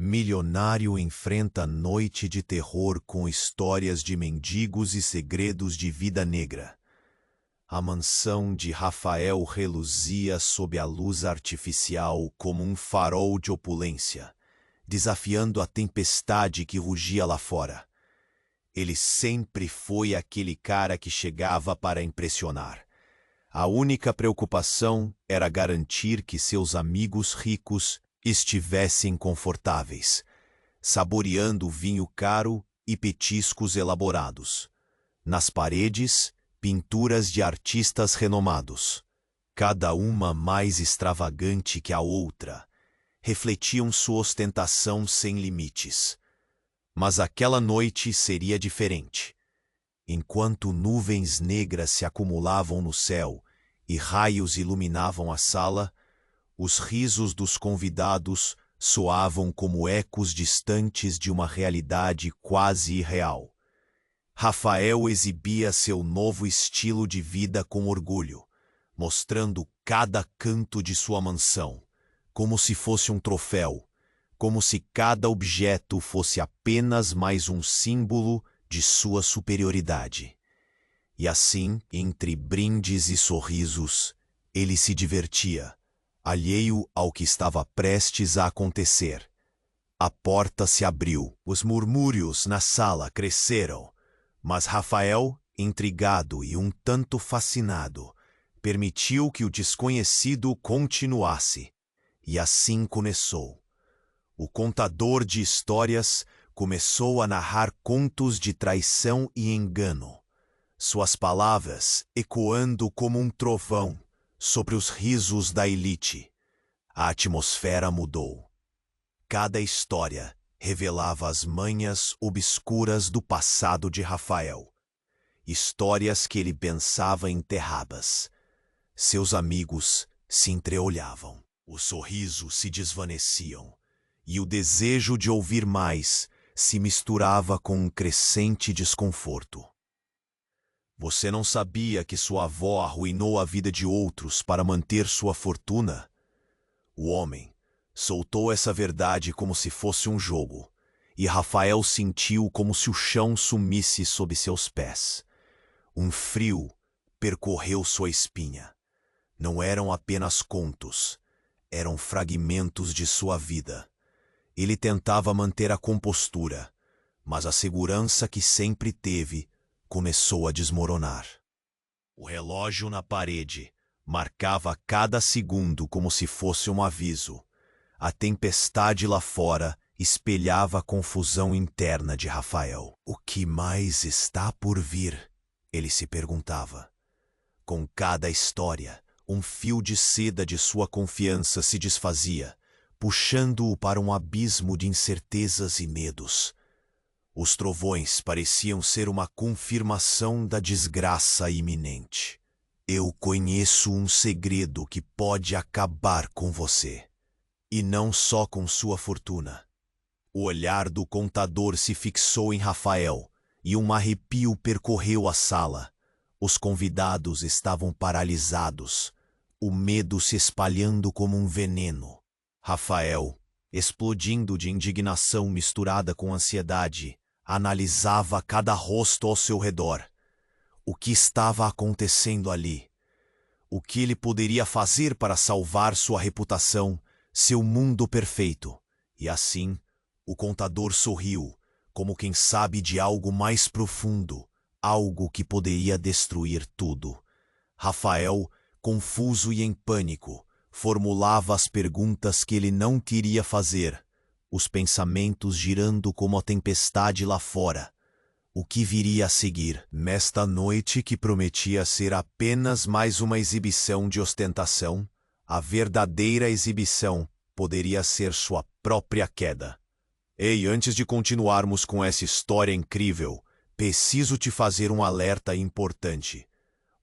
Milionário enfrenta noite de terror com histórias de mendigos e segredos de vida negra. A mansão de Rafael reluzia sob a luz artificial como um farol de opulência, desafiando a tempestade que rugia lá fora. Ele sempre foi aquele cara que chegava para impressionar. A única preocupação era garantir que seus amigos ricos estivessem confortáveis, saboreando vinho caro e petiscos elaborados. Nas paredes, pinturas de artistas renomados, cada uma mais extravagante que a outra, refletiam sua ostentação sem limites. Mas aquela noite seria diferente. Enquanto nuvens negras se acumulavam no céu e raios iluminavam a sala, os risos dos convidados soavam como ecos distantes de uma realidade quase irreal. Rafael exibia seu novo estilo de vida com orgulho, mostrando cada canto de sua mansão, como se fosse um troféu, como se cada objeto fosse apenas mais um símbolo de sua superioridade. E assim, entre brindes e sorrisos, ele se divertia, alheio ao que estava prestes a acontecer. A porta se abriu, os murmúrios na sala cresceram, mas Rafael, intrigado e um tanto fascinado, permitiu que o desconhecido continuasse. E assim começou. O contador de histórias começou a narrar contos de traição e engano, suas palavras ecoando como um trovão sobre os risos da elite. A atmosfera mudou. Cada história revelava as manhas obscuras do passado de Rafael, histórias que ele pensava enterradas. Seus amigos se entreolhavam, os sorrisos se desvaneciam, e o desejo de ouvir mais se misturava com um crescente desconforto. Você não sabia que sua avó arruinou a vida de outros para manter sua fortuna? O homem soltou essa verdade como se fosse um jogo, e Rafael sentiu como se o chão sumisse sob seus pés. Um frio percorreu sua espinha. Não eram apenas contos, eram fragmentos de sua vida. Ele tentava manter a compostura, mas a segurança que sempre teve começou a desmoronar. O relógio na parede marcava cada segundo como se fosse um aviso. A tempestade lá fora espelhava a confusão interna de Rafael. O que mais está por vir? Ele se perguntava. Com cada história, um fio de seda de sua confiança se desfazia, puxando-o para um abismo de incertezas e medos. Os trovões pareciam ser uma confirmação da desgraça iminente. Eu conheço um segredo que pode acabar com você. E não só com sua fortuna. O olhar do contador se fixou em Rafael, e um arrepio percorreu a sala. Os convidados estavam paralisados, o medo se espalhando como um veneno. Rafael, explodindo de indignação misturada com ansiedade, analisava cada rosto ao seu redor. O que estava acontecendo ali? O que ele poderia fazer para salvar sua reputação, seu mundo perfeito? E assim, o contador sorriu, como quem sabe de algo mais profundo, algo que poderia destruir tudo. Rafael, confuso e em pânico, formulava as perguntas que ele não queria fazer, os pensamentos girando como a tempestade lá fora. O que viria a seguir? Nesta noite que prometia ser apenas mais uma exibição de ostentação, a verdadeira exibição poderia ser sua própria queda. Ei, antes de continuarmos com essa história incrível, preciso te fazer um alerta importante.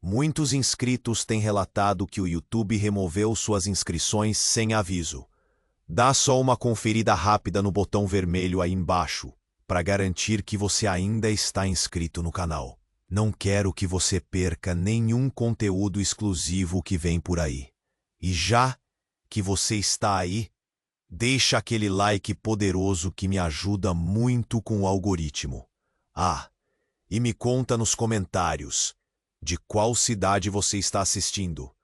Muitos inscritos têm relatado que o YouTube removeu suas inscrições sem aviso. Dá só uma conferida rápida no botão vermelho aí embaixo, para garantir que você ainda está inscrito no canal. Não quero que você perca nenhum conteúdo exclusivo que vem por aí. E já que você está aí, Deixa aquele like poderoso que me ajuda muito com o algoritmo. E me conta nos comentários de qual cidade você está assistindo.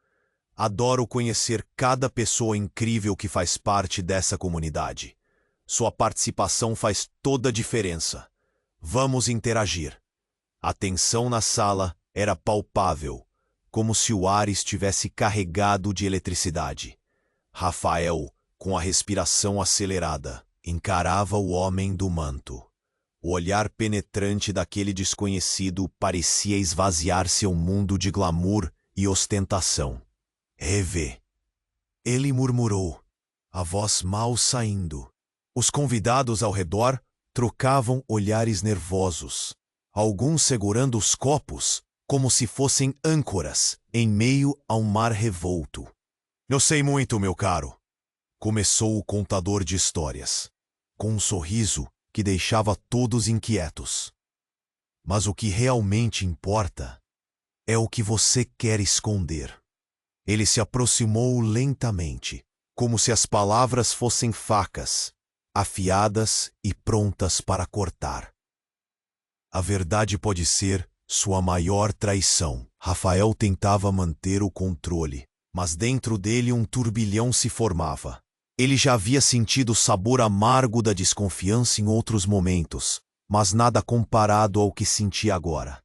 Adoro conhecer cada pessoa incrível que faz parte dessa comunidade. Sua participação faz toda a diferença. Vamos interagir. A tensão na sala era palpável, como se o ar estivesse carregado de eletricidade. Rafael, com a respiração acelerada, encarava o homem do manto. O olhar penetrante daquele desconhecido parecia esvaziar seu mundo de glamour e ostentação. Revê. Ele murmurou, a voz mal saindo. Os convidados ao redor trocavam olhares nervosos, alguns segurando os copos como se fossem âncoras em meio a um mar revolto. Eu sei muito, meu caro. Começou o contador de histórias, com um sorriso que deixava todos inquietos. Mas o que realmente importa é o que você quer esconder. Ele se aproximou lentamente, como se as palavras fossem facas, afiadas e prontas para cortar. A verdade pode ser sua maior traição. Rafael tentava manter o controle, mas dentro dele um turbilhão se formava. Ele já havia sentido o sabor amargo da desconfiança em outros momentos, mas nada comparado ao que sentia agora.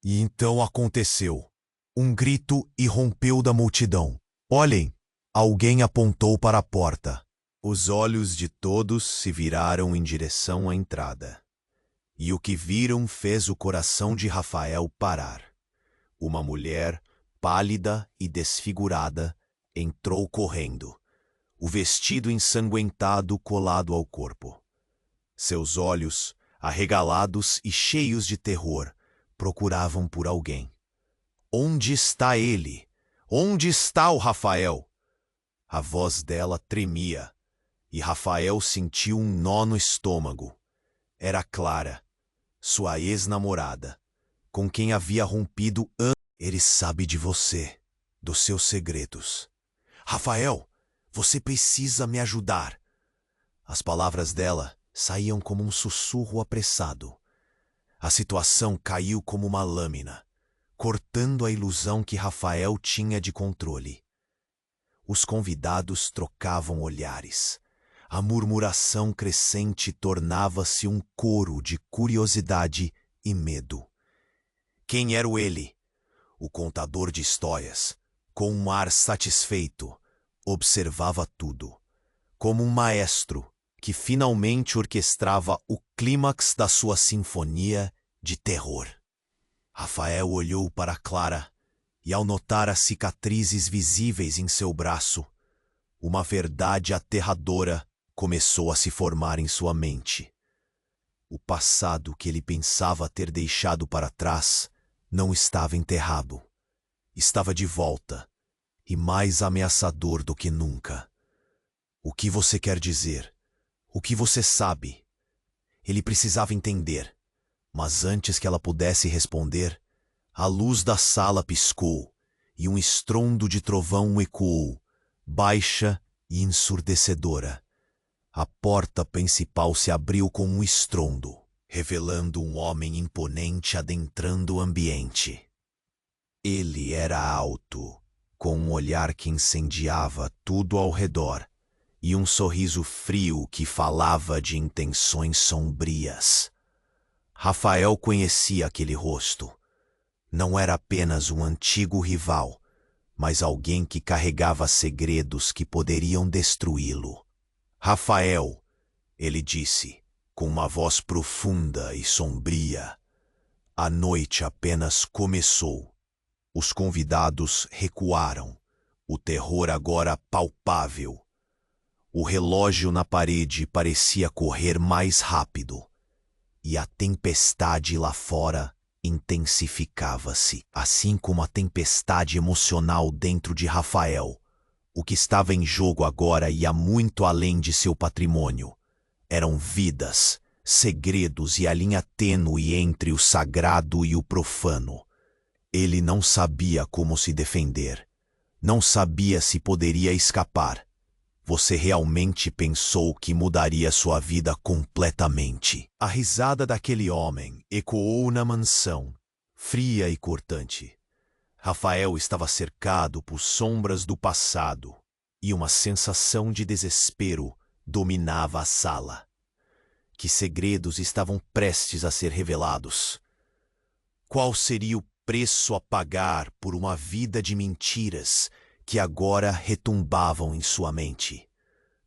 E então aconteceu. Um grito irrompeu da multidão. Olhem! Alguém apontou para a porta. Os olhos de todos se viraram em direção à entrada. E o que viram fez o coração de Rafael parar. Uma mulher, pálida e desfigurada, entrou correndo, o vestido ensanguentado colado ao corpo. Seus olhos, arregalados e cheios de terror, procuravam por alguém. Onde está ele? Onde está o Rafael? A voz dela tremia, e Rafael sentiu um nó no estômago. Era Clara, sua ex-namorada, com quem havia rompido anos. Ele sabe de você, dos seus segredos. Rafael, você precisa me ajudar. As palavras dela saíam como um sussurro apressado. A situação caiu como uma lâmina, cortando a ilusão que Rafael tinha de controle. Os convidados trocavam olhares. A murmuração crescente tornava-se um coro de curiosidade e medo. Quem era ele? O contador de histórias, com um ar satisfeito, observava tudo, como um maestro que finalmente orquestrava o clímax da sua sinfonia de terror. Rafael olhou para Clara e, ao notar as cicatrizes visíveis em seu braço, uma verdade aterradora começou a se formar em sua mente. O passado que ele pensava ter deixado para trás não estava enterrado. Estava de volta, e mais ameaçador do que nunca. O que você quer dizer? O que você sabe? Ele precisava entender, mas antes que ela pudesse responder, a luz da sala piscou e um estrondo de trovão ecoou, baixa e ensurdecedora. A porta principal se abriu com um estrondo, revelando um homem imponente adentrando o ambiente. Ele era alto, com um olhar que incendiava tudo ao redor, e um sorriso frio que falava de intenções sombrias. Rafael conhecia aquele rosto. Não era apenas um antigo rival, mas alguém que carregava segredos que poderiam destruí-lo. Rafael, ele disse, com uma voz profunda e sombria. A noite apenas começou. Os convidados recuaram, o terror agora palpável. O relógio na parede parecia correr mais rápido, e a tempestade lá fora intensificava-se, assim como a tempestade emocional dentro de Rafael. O que estava em jogo agora ia muito além de seu patrimônio. Eram vidas, segredos e a linha tênue entre o sagrado e o profano. Ele não sabia como se defender. Não sabia se poderia escapar. Você realmente pensou que mudaria sua vida completamente? A risada daquele homem ecoou na mansão, fria e cortante. Rafael estava cercado por sombras do passado e uma sensação de desespero dominava a sala. Que segredos estavam prestes a ser revelados? Qual seria o preço a pagar por uma vida de mentiras que agora retumbavam em sua mente?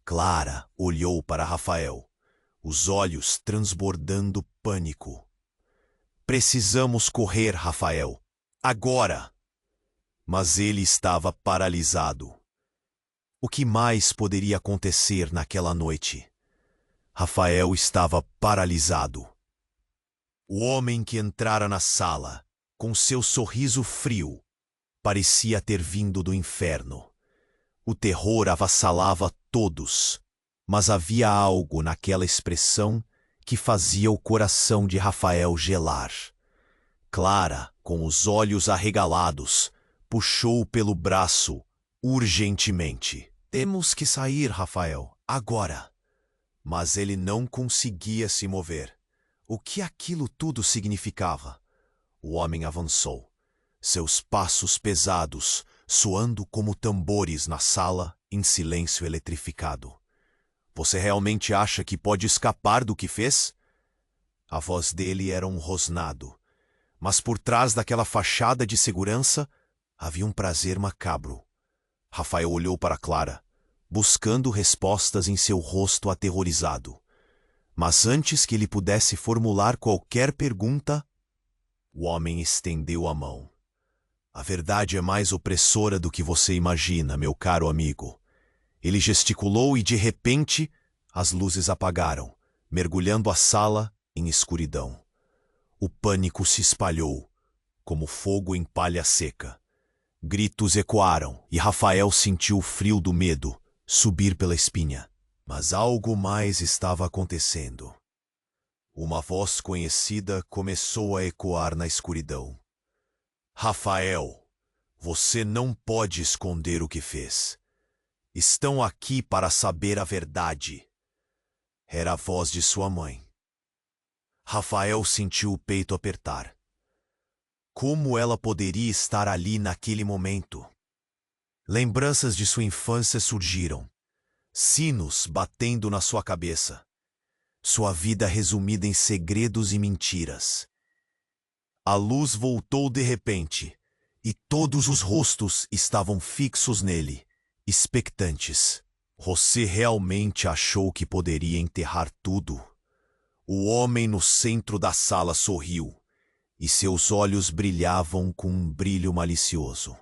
Clara olhou para Rafael, os olhos transbordando pânico. Precisamos correr, Rafael. Agora! Mas ele estava paralisado. O que mais poderia acontecer naquela noite? Rafael estava paralisado. O homem que entrara na sala, com seu sorriso frio, parecia ter vindo do inferno. O terror avassalava todos, mas havia algo naquela expressão que fazia o coração de Rafael gelar. Clara, com os olhos arregalados, puxou pelo braço urgentemente. Temos que sair, Rafael, agora. Mas ele não conseguia se mover. O que aquilo tudo significava? O homem avançou, seus passos pesados soando como tambores na sala em silêncio eletrificado. Você realmente acha que pode escapar do que fez? A voz dele era um rosnado, mas por trás daquela fachada de segurança havia um prazer macabro. Rafael olhou para Clara, buscando respostas em seu rosto aterrorizado. Mas antes que ele pudesse formular qualquer pergunta, o homem estendeu a mão. A verdade é mais opressora do que você imagina, meu caro amigo. Ele gesticulou e, de repente, as luzes apagaram, mergulhando a sala em escuridão. O pânico se espalhou, como fogo em palha seca. Gritos ecoaram e Rafael sentiu o frio do medo subir pela espinha. Mas algo mais estava acontecendo. Uma voz conhecida começou a ecoar na escuridão. Rafael, você não pode esconder o que fez. Estão aqui para saber a verdade. Era a voz de sua mãe. Rafael sentiu o peito apertar. Como ela poderia estar ali naquele momento? Lembranças de sua infância surgiram, sinos batendo na sua cabeça. Sua vida resumida em segredos e mentiras. A luz voltou de repente, e todos os rostos estavam fixos nele, expectantes. Você realmente achou que poderia enterrar tudo? O homem no centro da sala sorriu, e seus olhos brilhavam com um brilho malicioso.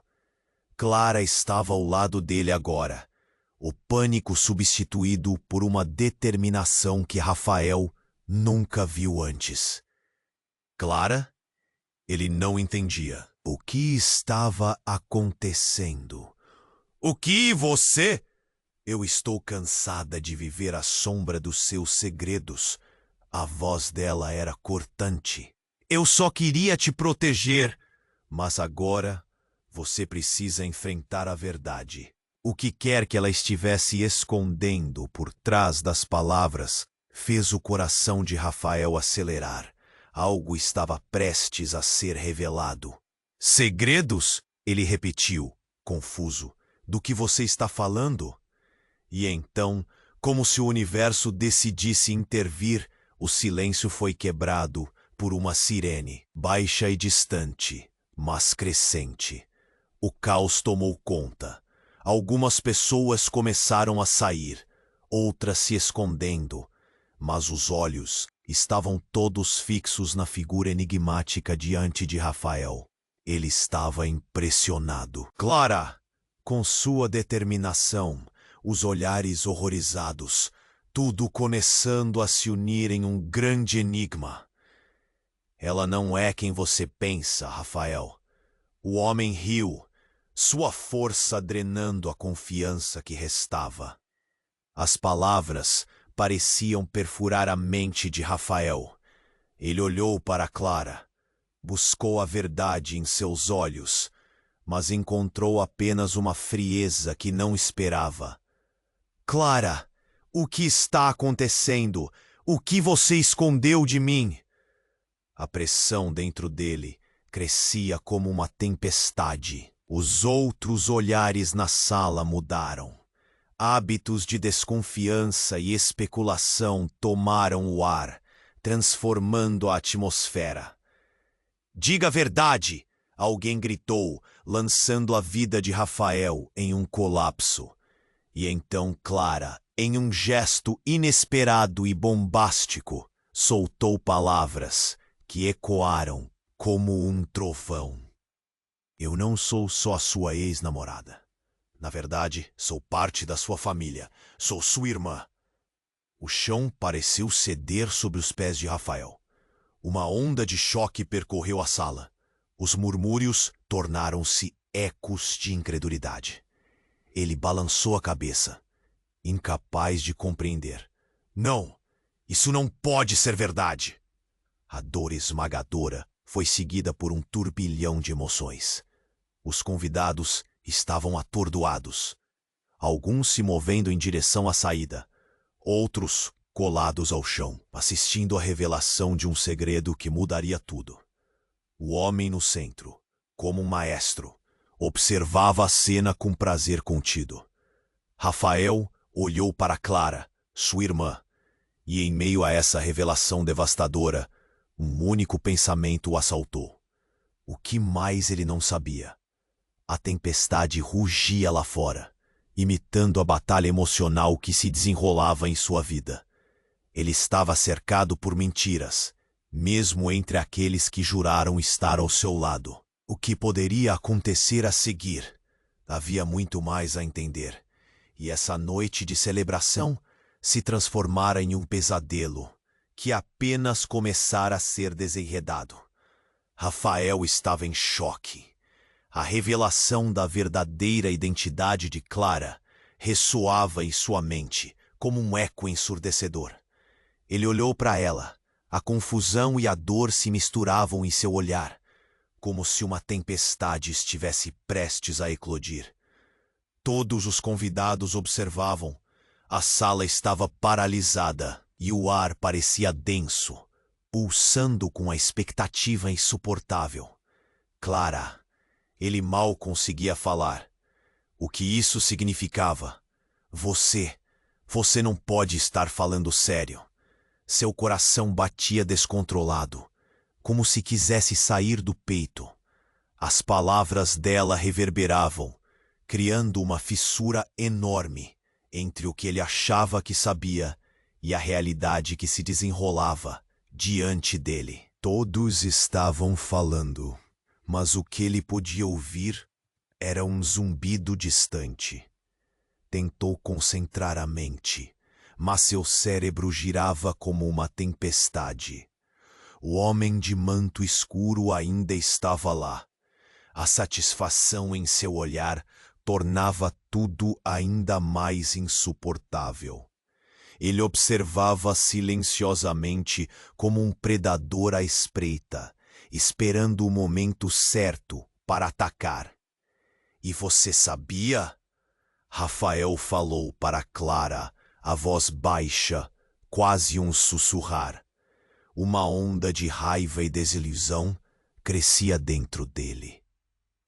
Clara estava ao lado dele agora, o pânico substituído por uma determinação que Rafael nunca viu antes. Clara? Ele não entendia. O que estava acontecendo? O que você? Eu estou cansada de viver à sombra dos seus segredos. A voz dela era cortante. Eu só queria te proteger. Mas agora você precisa enfrentar a verdade. O que quer que ela estivesse escondendo por trás das palavras fez o coração de Rafael acelerar. Algo estava prestes a ser revelado. Segredos? Ele repetiu, confuso. Do que você está falando? E então, como se o universo decidisse intervir, o silêncio foi quebrado por uma sirene, baixa e distante, mas crescente. O caos tomou conta. Algumas pessoas começaram a sair, outras se escondendo, mas os olhos estavam todos fixos na figura enigmática diante de Rafael. Ele estava impressionado. Clara, com sua determinação, os olhares horrorizados, tudo começando a se unir em um grande enigma. Ela não é quem você pensa, Rafael. O homem riu, sua força drenando a confiança que restava. As palavras pareciam perfurar a mente de Rafael. Ele olhou para Clara, buscou a verdade em seus olhos, mas encontrou apenas uma frieza que não esperava. Clara, o que está acontecendo? O que você escondeu de mim? A pressão dentro dele crescia como uma tempestade. Os outros olhares na sala mudaram. Hábitos de desconfiança e especulação tomaram o ar, transformando a atmosfera. Diga a verdade! Alguém gritou, lançando a vida de Rafael em um colapso. E então Clara, em um gesto inesperado e bombástico, soltou palavras que ecoaram como um trovão. Eu não sou só sua ex-namorada. Na verdade, sou parte da sua família. Sou sua irmã. O chão pareceu ceder sob os pés de Rafael. Uma onda de choque percorreu a sala. Os murmúrios tornaram-se ecos de incredulidade. Ele balançou a cabeça, incapaz de compreender. Não, isso não pode ser verdade. A dor esmagadora foi seguida por um turbilhão de emoções. Os convidados estavam atordoados. Alguns se movendo em direção à saída. Outros colados ao chão, assistindo à revelação de um segredo que mudaria tudo. O homem no centro, como um maestro, observava a cena com prazer contido. Rafael olhou para Clara, sua irmã, e em meio a essa revelação devastadora, um único pensamento o assaltou. O que mais ele não sabia? A tempestade rugia lá fora, imitando a batalha emocional que se desenrolava em sua vida. Ele estava cercado por mentiras, mesmo entre aqueles que juraram estar ao seu lado. O que poderia acontecer a seguir? Havia muito mais a entender, e essa noite de celebração se transformara em um pesadelo que apenas começara a ser desenredado. Rafael estava em choque. A revelação da verdadeira identidade de Clara ressoava em sua mente como um eco ensurdecedor. Ele olhou para ela. A confusão e a dor se misturavam em seu olhar, como se uma tempestade estivesse prestes a eclodir. Todos os convidados observavam. A sala estava paralisada e o ar parecia denso, pulsando com a expectativa insuportável. Clara. Ele mal conseguia falar. O que isso significava? Você não pode estar falando sério. Seu coração batia descontrolado, como se quisesse sair do peito. As palavras dela reverberavam, criando uma fissura enorme entre o que ele achava que sabia e a realidade que se desenrolava diante dele. Todos estavam falando, mas o que ele podia ouvir era um zumbido distante. Tentou concentrar a mente, mas seu cérebro girava como uma tempestade. O homem de manto escuro ainda estava lá. A satisfação em seu olhar tornava tudo ainda mais insuportável. Ele observava silenciosamente como um predador à espreita, esperando o momento certo para atacar. E você sabia? Rafael falou para Clara, a voz baixa, quase um sussurrar. Uma onda de raiva e desilusão crescia dentro dele.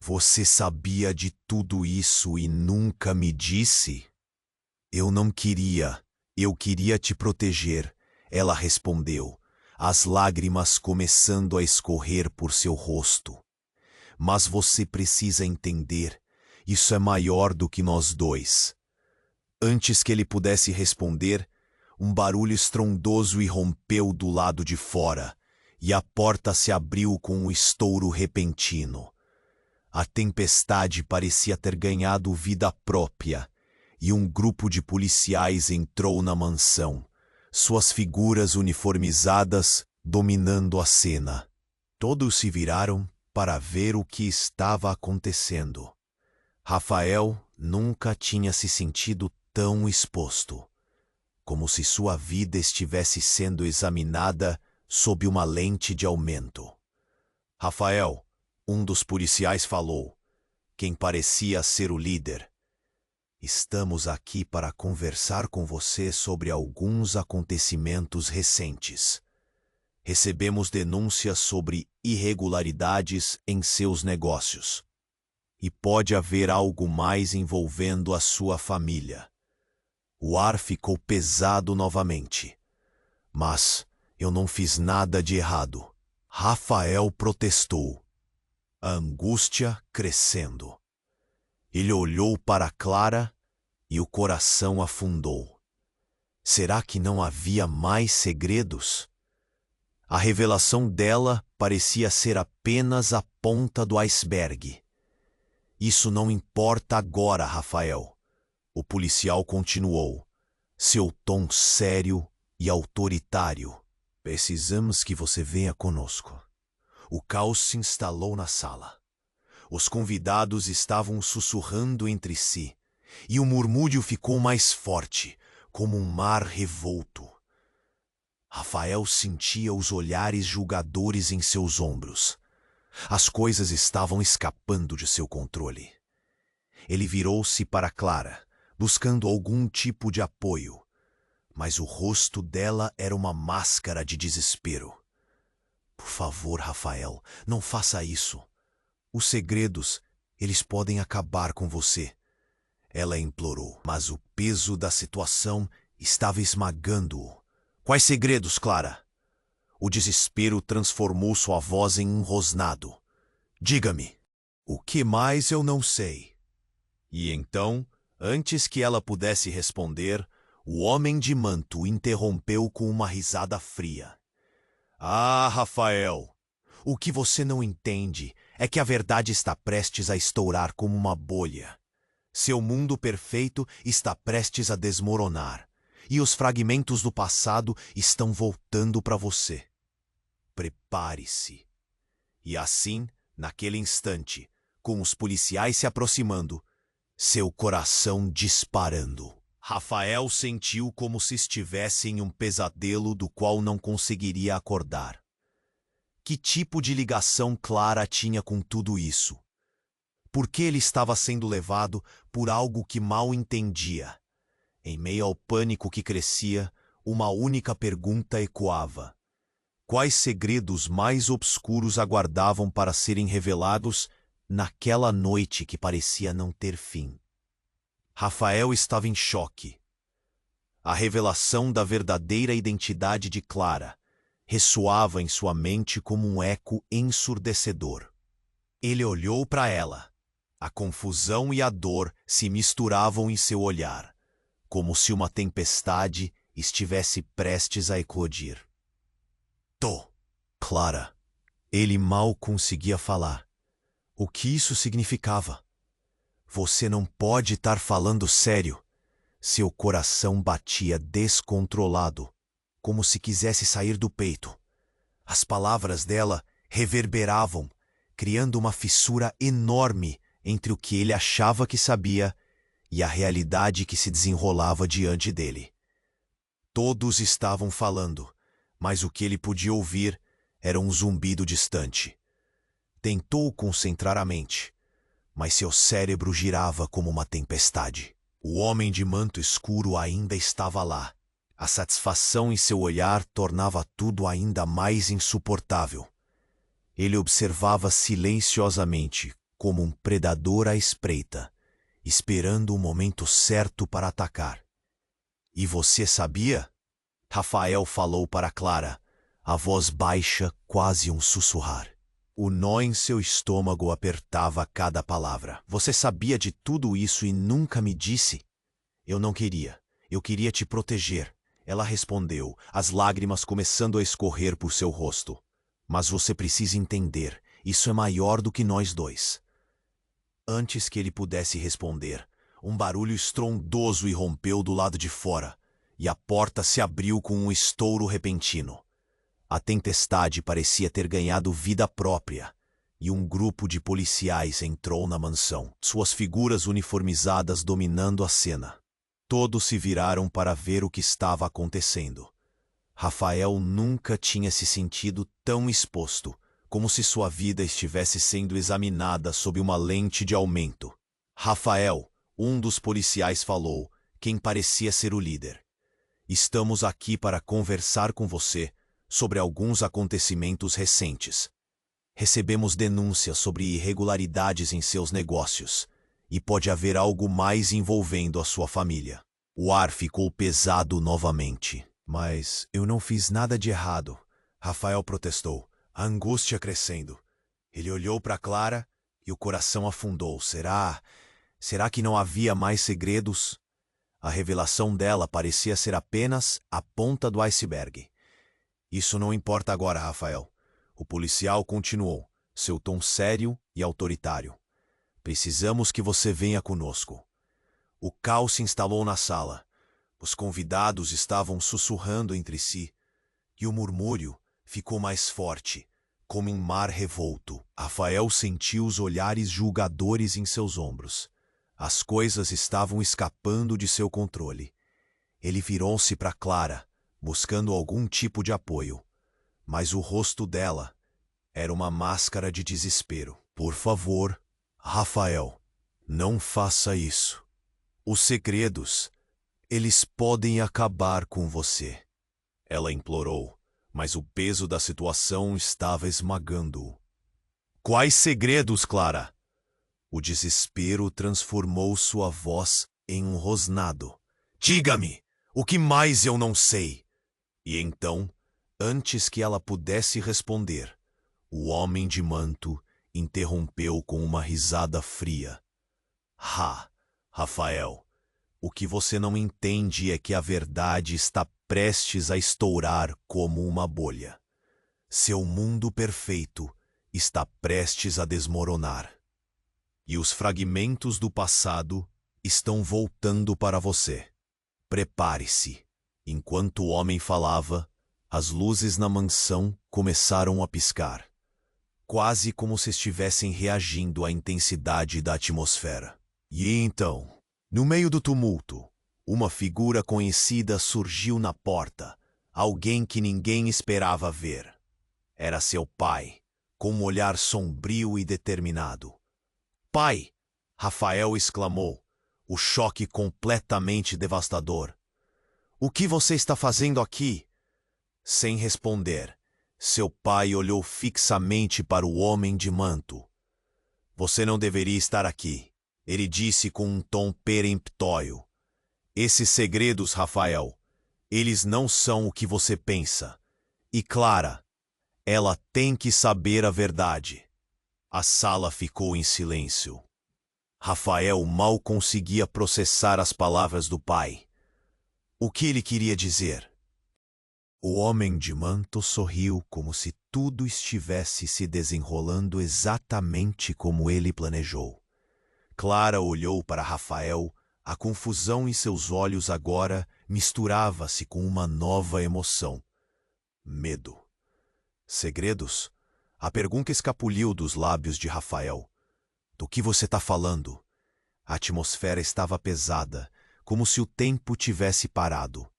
Você sabia de tudo isso e nunca me disse? Eu não queria. Eu queria te proteger, ela respondeu, as lágrimas começando a escorrer por seu rosto. Mas você precisa entender, isso é maior do que nós dois. Antes que ele pudesse responder, um barulho estrondoso irrompeu do lado de fora, e a porta se abriu com um estouro repentino. A tempestade parecia ter ganhado vida própria, e um grupo de policiais entrou na mansão, suas figuras uniformizadas dominando a cena. Todos se viraram para ver o que estava acontecendo. Rafael nunca tinha se sentido tão exposto, como se sua vida estivesse sendo examinada sob uma lente de aumento. Rafael, um dos policiais falou, quem parecia ser o líder. Estamos aqui para conversar com você sobre alguns acontecimentos recentes. Recebemos denúncias sobre irregularidades em seus negócios. E pode haver algo mais envolvendo a sua família. O ar ficou pesado novamente. Mas eu não fiz nada de errado. Rafael protestou, a angústia crescendo. Ele olhou para Clara e o coração afundou. Será que não havia mais segredos? A revelação dela parecia ser apenas a ponta do iceberg. Isso não importa agora, Rafael. O policial continuou, seu tom sério e autoritário. Precisamos que você venha conosco. O caos se instalou na sala. Os convidados estavam sussurrando entre si, e o murmúrio ficou mais forte, como um mar revolto. Rafael sentia os olhares julgadores em seus ombros. As coisas estavam escapando de seu controle. Ele virou-se para Clara, buscando algum tipo de apoio, mas o rosto dela era uma máscara de desespero. Por favor, Rafael, não faça isso. Os segredos, eles podem acabar com você. Ela implorou, mas o peso da situação estava esmagando-o. Quais segredos, Clara? O desespero transformou sua voz em um rosnado. Diga-me. O que mais eu não sei? E então, antes que ela pudesse responder, o homem de manto interrompeu com uma risada fria. Ah, Rafael, o que você não entende é que a verdade está prestes a estourar como uma bolha. Seu mundo perfeito está prestes a desmoronar, e os fragmentos do passado estão voltando para você. Prepare-se. E assim, naquele instante, com os policiais se aproximando, seu coração disparando, Rafael sentiu como se estivesse em um pesadelo do qual não conseguiria acordar. Que tipo de ligação Clara tinha com tudo isso? Por que ele estava sendo levado por algo que mal entendia? Em meio ao pânico que crescia, uma única pergunta ecoava. Quais segredos mais obscuros aguardavam para serem revelados naquela noite que parecia não ter fim? Rafael estava em choque. A revelação da verdadeira identidade de Clara ressoava em sua mente como um eco ensurdecedor. Ele olhou para ela. A confusão e a dor se misturavam em seu olhar, como se uma tempestade estivesse prestes a eclodir. Clara. Ele mal conseguia falar. O que isso significava? Você não pode estar falando sério. Seu coração batia descontrolado, como se quisesse sair do peito. As palavras dela reverberavam, criando uma fissura enorme entre o que ele achava que sabia e a realidade que se desenrolava diante dele. Todos estavam falando, mas o que ele podia ouvir era um zumbido distante. Tentou concentrar a mente, mas seu cérebro girava como uma tempestade. O homem de manto escuro ainda estava lá. A satisfação em seu olhar tornava tudo ainda mais insuportável. Ele observava silenciosamente, como um predador à espreita, esperando o momento certo para atacar. E você sabia? Rafael falou para Clara, a voz baixa, quase um sussurrar. O nó em seu estômago apertava cada palavra. Você sabia de tudo isso e nunca me disse? Eu não queria. Eu queria te proteger. Ela respondeu, as lágrimas começando a escorrer por seu rosto. Mas você precisa entender, isso é maior do que nós dois. Antes que ele pudesse responder, um barulho estrondoso irrompeu do lado de fora, e a porta se abriu com um estouro repentino. A tempestade parecia ter ganhado vida própria, e um grupo de policiais entrou na mansão, suas figuras uniformizadas dominando a cena. Todos se viraram para ver o que estava acontecendo. Rafael nunca tinha se sentido tão exposto, como se sua vida estivesse sendo examinada sob uma lente de aumento. Rafael, Um dos policiais falou, quem parecia ser o líder. Estamos aqui para conversar com você sobre alguns acontecimentos recentes. Recebemos denúncias sobre irregularidades em seus negócios e pode haver algo mais envolvendo a sua família. O ar ficou pesado novamente. Mas eu não fiz nada de errado, Rafael protestou, a angústia crescendo. Ele olhou para Clara e o coração afundou. Será que não havia mais segredos? A revelação dela parecia ser apenas a ponta do iceberg. Isso não importa agora, Rafael. O policial continuou, seu tom sério e autoritário. Precisamos que você venha conosco. O caos se instalou na sala. Os convidados estavam sussurrando entre si, e o murmúrio ficou mais forte, como um mar revolto. Rafael sentiu os olhares julgadores em seus ombros. As coisas estavam escapando de seu controle. Ele virou-se para Clara, buscando algum tipo de apoio. Mas o rosto dela era uma máscara de desespero. Por favor, Rafael, não faça isso. Os segredos, eles podem acabar com você. Ela implorou, mas o peso da situação estava esmagando-o. Quais segredos, Clara? O desespero transformou sua voz em um rosnado. Diga-me, o que mais eu não sei? E então, antes que ela pudesse responder, o homem de manto interrompeu com uma risada fria. Rafael, o que você não entende é que a verdade está prestes a estourar como uma bolha. Seu mundo perfeito está prestes a desmoronar. E os fragmentos do passado estão voltando para você. Prepare-se. Enquanto o homem falava, as luzes na mansão começaram a piscar, quase como se estivessem reagindo à intensidade da atmosfera. E então, no meio do tumulto, uma figura conhecida surgiu na porta, alguém que ninguém esperava ver. Era seu pai, com um olhar sombrio e determinado. Pai! Rafael exclamou, o choque completamente devastador. O que você está fazendo aqui? Sem responder, seu pai olhou fixamente para o homem de manto. Você não deveria estar aqui, ele disse com um tom peremptório. Esses segredos, Rafael, eles não são o que você pensa. E Clara, ela tem que saber a verdade. A sala ficou em silêncio. Rafael mal conseguia processar as palavras do pai. O que ele queria dizer? O homem de manto sorriu como se tudo estivesse se desenrolando exatamente como ele planejou. Clara olhou para Rafael, a confusão em seus olhos agora misturava-se com uma nova emoção. Medo. Segredos? A pergunta escapuliu dos lábios de Rafael. Do que você está falando? A atmosfera estava pesada, como se o tempo tivesse parado.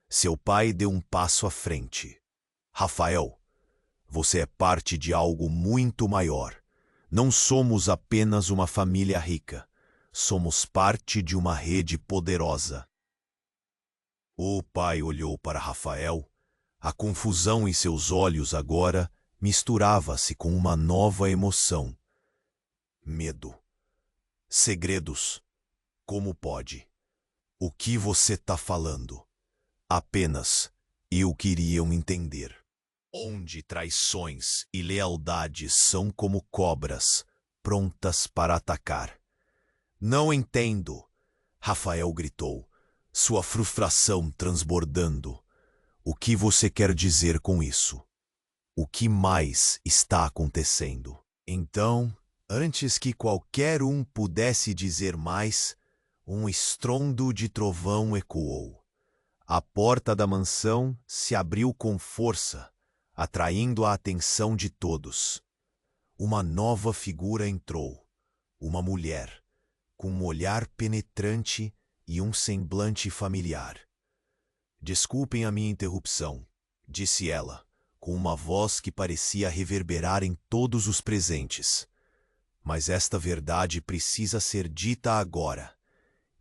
Seu pai deu um passo à frente. Rafael, você é parte de algo muito maior. Não somos apenas uma família rica. Somos parte de uma rede poderosa. O pai olhou para Rafael. A confusão em seus olhos agora misturava-se com uma nova emoção. Medo. Segredos. Como pode? O que você está falando? Apenas eu queria entender. Onde traições e lealdades são como cobras, prontas para atacar. Não entendo, Rafael gritou, sua frustração transbordando. O que você quer dizer com isso? O que mais está acontecendo? Então, antes que qualquer um pudesse dizer mais, um estrondo de trovão ecoou. A porta da mansão se abriu com força, atraindo a atenção de todos. Uma nova figura entrou, uma mulher, com um olhar penetrante e um semblante familiar. Desculpem a minha interrupção, disse ela, com uma voz que parecia reverberar em todos os presentes. Mas esta verdade precisa ser dita agora.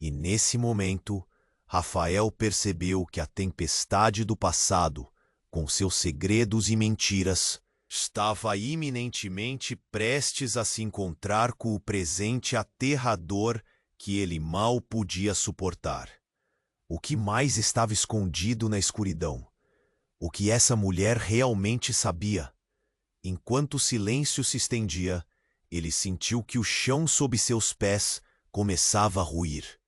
E nesse momento, Rafael percebeu que a tempestade do passado, com seus segredos e mentiras, estava iminentemente prestes a se encontrar com o presente aterrador que ele mal podia suportar. O que mais estava escondido na escuridão? O que essa mulher realmente sabia? Enquanto o silêncio se estendia, ele sentiu que o chão sob seus pés começava a ruir.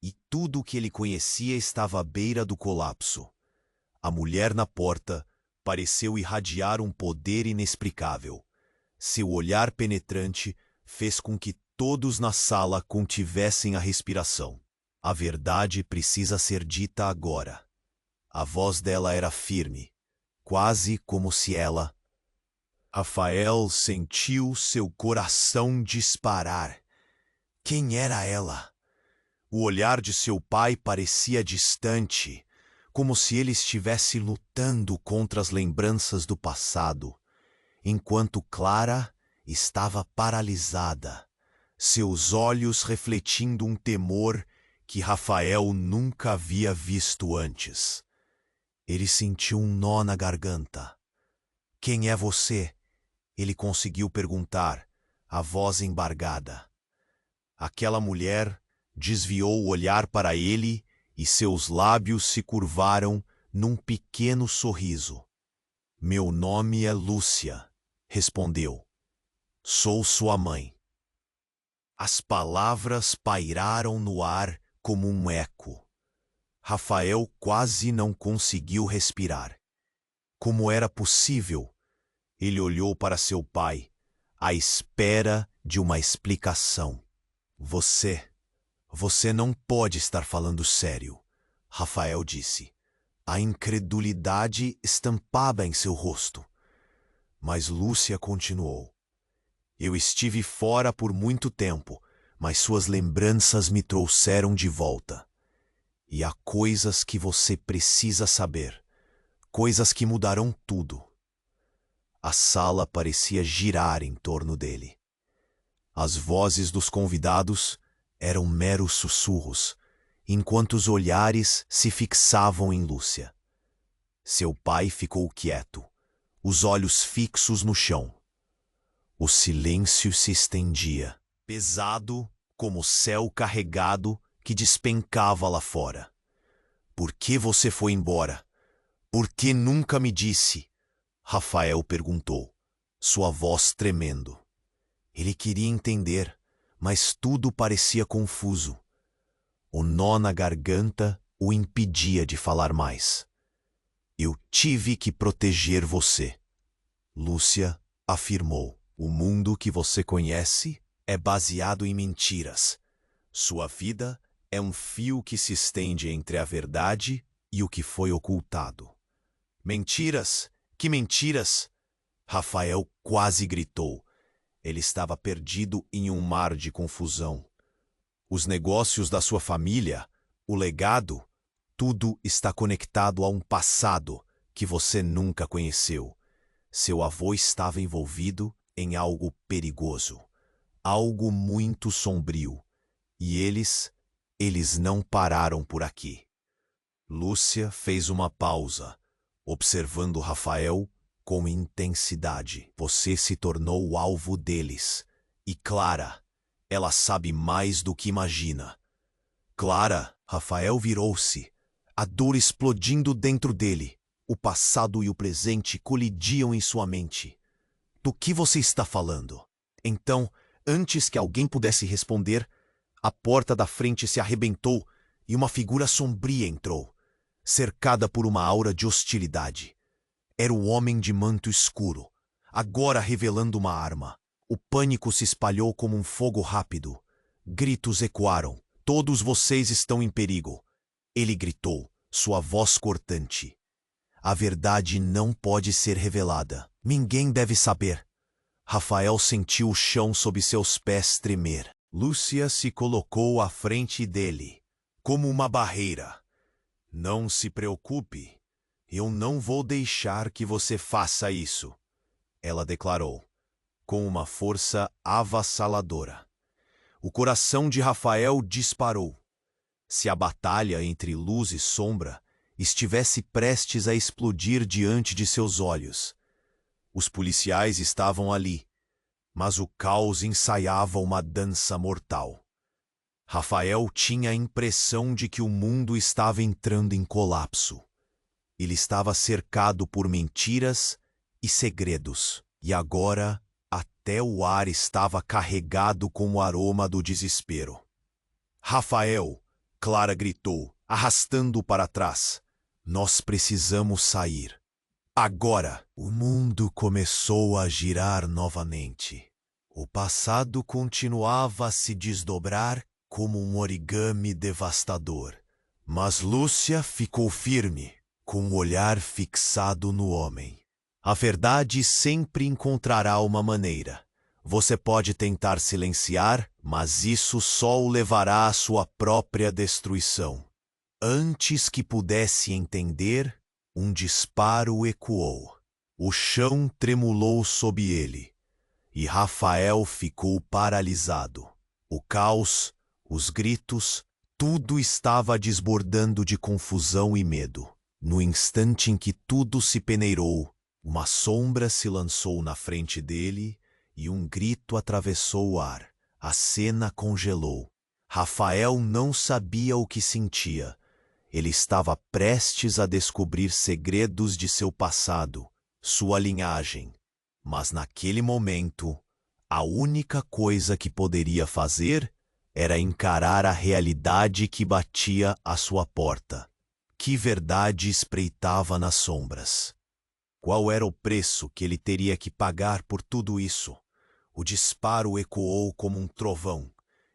E tudo o que ele conhecia estava à beira do colapso. A mulher na porta pareceu irradiar um poder inexplicável. Seu olhar penetrante fez com que todos na sala contivessem a respiração. A verdade precisa ser dita agora. A voz dela era firme, quase como se ela... Rafael sentiu seu coração disparar. Quem era ela? O olhar de seu pai parecia distante, como se ele estivesse lutando contra as lembranças do passado, enquanto Clara estava paralisada, seus olhos refletindo um temor que Rafael nunca havia visto antes. Ele sentiu um nó na garganta. Quem é você? Ele conseguiu perguntar, a voz embargada. Aquela mulher desviou o olhar para ele e seus lábios se curvaram num pequeno sorriso. Meu nome é Lúcia, respondeu. Sou sua mãe. As palavras pairaram no ar como um eco. Rafael quase não conseguiu respirar. Como era possível? Ele olhou para seu pai, à espera de uma explicação. Você não pode estar falando sério, Rafael disse. A incredulidade estampava em seu rosto. Mas Lúcia continuou. Eu estive fora por muito tempo, mas suas lembranças me trouxeram de volta. E há coisas que você precisa saber, coisas que mudarão tudo. A sala parecia girar em torno dele. As vozes dos convidados eram meros sussurros, enquanto os olhares se fixavam em Lúcia. Seu pai ficou quieto, os olhos fixos no chão. O silêncio se estendia, pesado como o céu carregado que despencava lá fora. Por que você foi embora? Por que nunca me disse? Rafael perguntou, sua voz tremendo. Ele queria entender, mas tudo parecia confuso. O nó na garganta o impedia de falar mais. Eu tive que proteger você, Lúcia afirmou. O mundo que você conhece é baseado em mentiras. Sua vida é um fio que se estende entre a verdade e o que foi ocultado. Mentiras? Que mentiras? Rafael quase gritou. Ele estava perdido em um mar de confusão. Os negócios da sua família, o legado, tudo está conectado a um passado que você nunca conheceu. Seu avô estava envolvido em algo perigoso, algo muito sombrio. E eles não pararam por aqui. Lúcia fez uma pausa, observando Rafael com intensidade. Você se tornou o alvo deles. E Clara, ela sabe mais do que imagina. Clara, Rafael virou-se, a dor explodindo dentro dele. O passado e o presente colidiam em sua mente. Do que você está falando? Então, antes que alguém pudesse responder, a porta da frente se arrebentou e uma figura sombria entrou, cercada por uma aura de hostilidade. Era o homem de manto escuro, agora revelando uma arma. O pânico se espalhou como um fogo rápido. Gritos ecoaram. Todos vocês estão em perigo. Ele gritou, sua voz cortante. A verdade não pode ser revelada. Ninguém deve saber. Rafael sentiu o chão sob seus pés tremer. Lúcia se colocou à frente dele, como uma barreira. Não se preocupe. Eu não vou deixar que você faça isso, ela declarou, com uma força avassaladora. O coração de Rafael disparou. se a batalha entre luz e sombra estivesse prestes a explodir diante de seus olhos. Os policiais estavam ali, mas o caos ensaiava uma dança mortal. Rafael tinha a impressão de que o mundo estava entrando em colapso. Ele estava cercado por mentiras e segredos, e agora até o ar estava carregado com o aroma do desespero. Rafael, Clara gritou, arrastando-o para trás. Nós precisamos sair. Agora, o mundo começou a girar novamente. O passado continuava a se desdobrar como um origami devastador. Mas Lúcia ficou firme, com o olhar fixado no homem. A verdade sempre encontrará uma maneira. Você pode tentar silenciar, mas isso só o levará à sua própria destruição. Antes que pudesse entender, um disparo ecoou. O chão tremulou sob ele, e Rafael ficou paralisado. O caos, os gritos, tudo estava desbordando de confusão e medo. No instante em que tudo se peneirou, uma sombra se lançou na frente dele e um grito atravessou o ar. A cena congelou. Rafael não sabia o que sentia. Ele estava prestes a descobrir segredos de seu passado, sua linhagem. Mas naquele momento, a única coisa que poderia fazer era encarar a realidade que batia à sua porta. Que verdade espreitava nas sombras? Qual era o preço que ele teria que pagar por tudo isso? O disparo ecoou como um trovão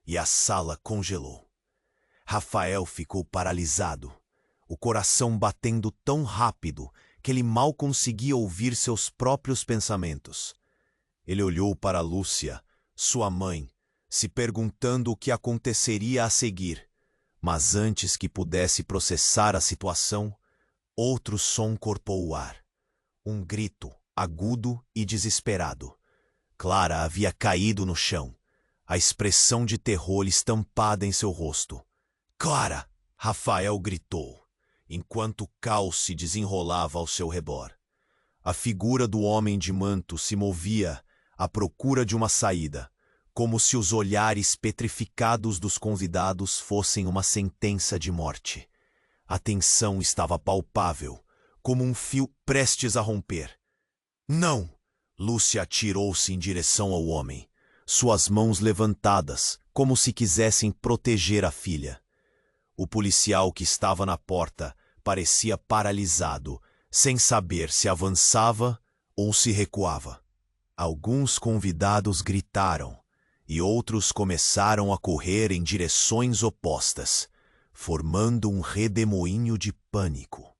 e a sala congelou. Rafael ficou paralisado, o coração batendo tão rápido que ele mal conseguia ouvir seus próprios pensamentos. Ele olhou para Lúcia, sua mãe, se perguntando o que aconteceria a seguir. Mas antes que pudesse processar a situação, outro som cortou o ar. Um grito, agudo e desesperado. Clara havia caído no chão, a expressão de terror estampada em seu rosto. Clara! Rafael gritou, enquanto o caos se desenrolava ao seu redor. A figura do homem de manto se movia à procura de uma saída, como se os olhares petrificados dos convidados fossem uma sentença de morte. A tensão estava palpável, como um fio prestes a romper. Não! Lúcia atirou-se em direção ao homem, suas mãos levantadas, como se quisessem proteger a filha. O policial que estava na porta parecia paralisado, sem saber se avançava ou se recuava. Alguns convidados gritaram, e outros começaram a correr em direções opostas, formando um redemoinho de pânico.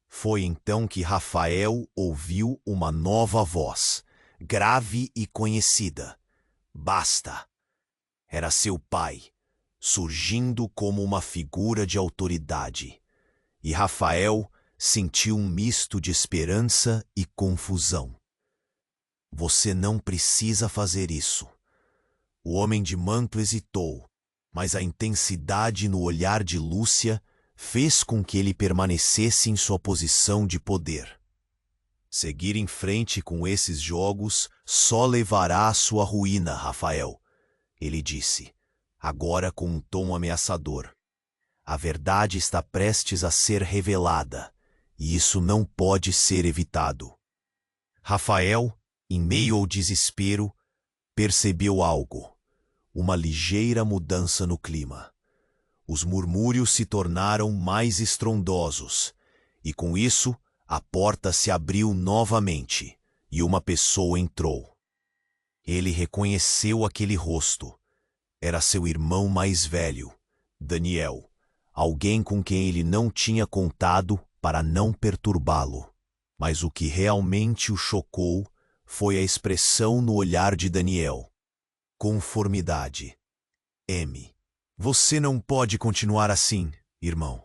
Foi então que Rafael ouviu uma nova voz, grave e conhecida. Basta! Era seu pai, surgindo como uma figura de autoridade. E Rafael sentiu um misto de esperança e confusão. Você não precisa fazer isso. O homem de manto hesitou, mas a intensidade no olhar de Lúcia fez com que ele permanecesse em sua posição de poder. Seguir em frente com esses jogos só levará à sua ruína, Rafael, ele disse, agora com um tom ameaçador. A verdade está prestes a ser revelada, e isso não pode ser evitado. Rafael, em meio ao desespero, percebeu algo, uma ligeira mudança no clima. Os murmúrios se tornaram mais estrondosos, e com isso a porta se abriu novamente, e uma pessoa entrou. Ele reconheceu aquele rosto. Era seu irmão mais velho, Daniel, alguém com quem ele não tinha contado para não perturbá-lo. Mas o que realmente o chocou foi a expressão no olhar de Daniel. Conformidade. M. Você não pode continuar assim, irmão.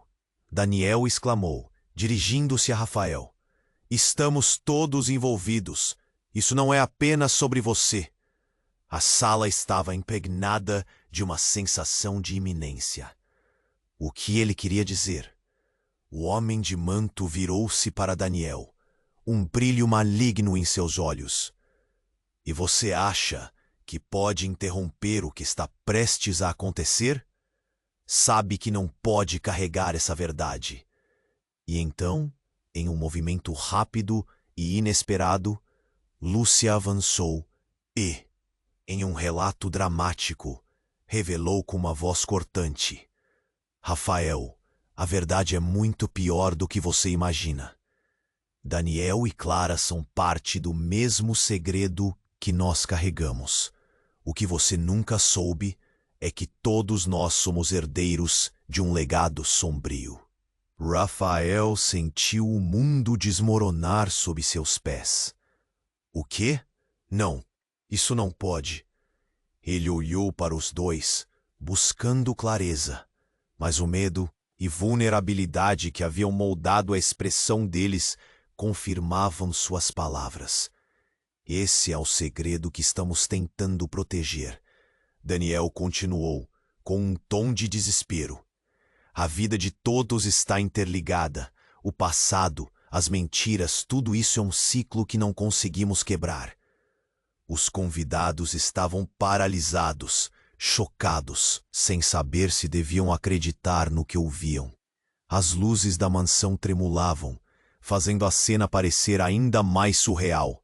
Daniel exclamou, dirigindo-se a Rafael. Estamos todos envolvidos. Isso não é apenas sobre você. A sala estava impregnada de uma sensação de iminência. O que ele queria dizer? O homem de manto virou-se para Daniel, um brilho maligno em seus olhos. E você acha que pode interromper o que está prestes a acontecer? Sabe que não pode carregar essa verdade. E então, em um movimento rápido e inesperado, Lúcia avançou e, em um relato dramático, revelou com uma voz cortante: Rafael, a verdade é muito pior do que você imagina. Daniel e Clara são parte do mesmo segredo que nós carregamos. O que você nunca soube é que todos nós somos herdeiros de um legado sombrio. Rafael sentiu o mundo desmoronar sob seus pés. O quê? Não, isso não pode. Ele olhou para os dois, buscando clareza, mas o medo e vulnerabilidade que haviam moldado a expressão deles confirmavam suas palavras. Esse é o segredo que estamos tentando proteger. Daniel continuou, com um tom de desespero. A vida de todos está interligada. O passado, as mentiras, tudo isso é um ciclo que não conseguimos quebrar. Os convidados estavam paralisados, chocados, sem saber se deviam acreditar no que ouviam. As luzes da mansão tremulavam, fazendo a cena parecer ainda mais surreal.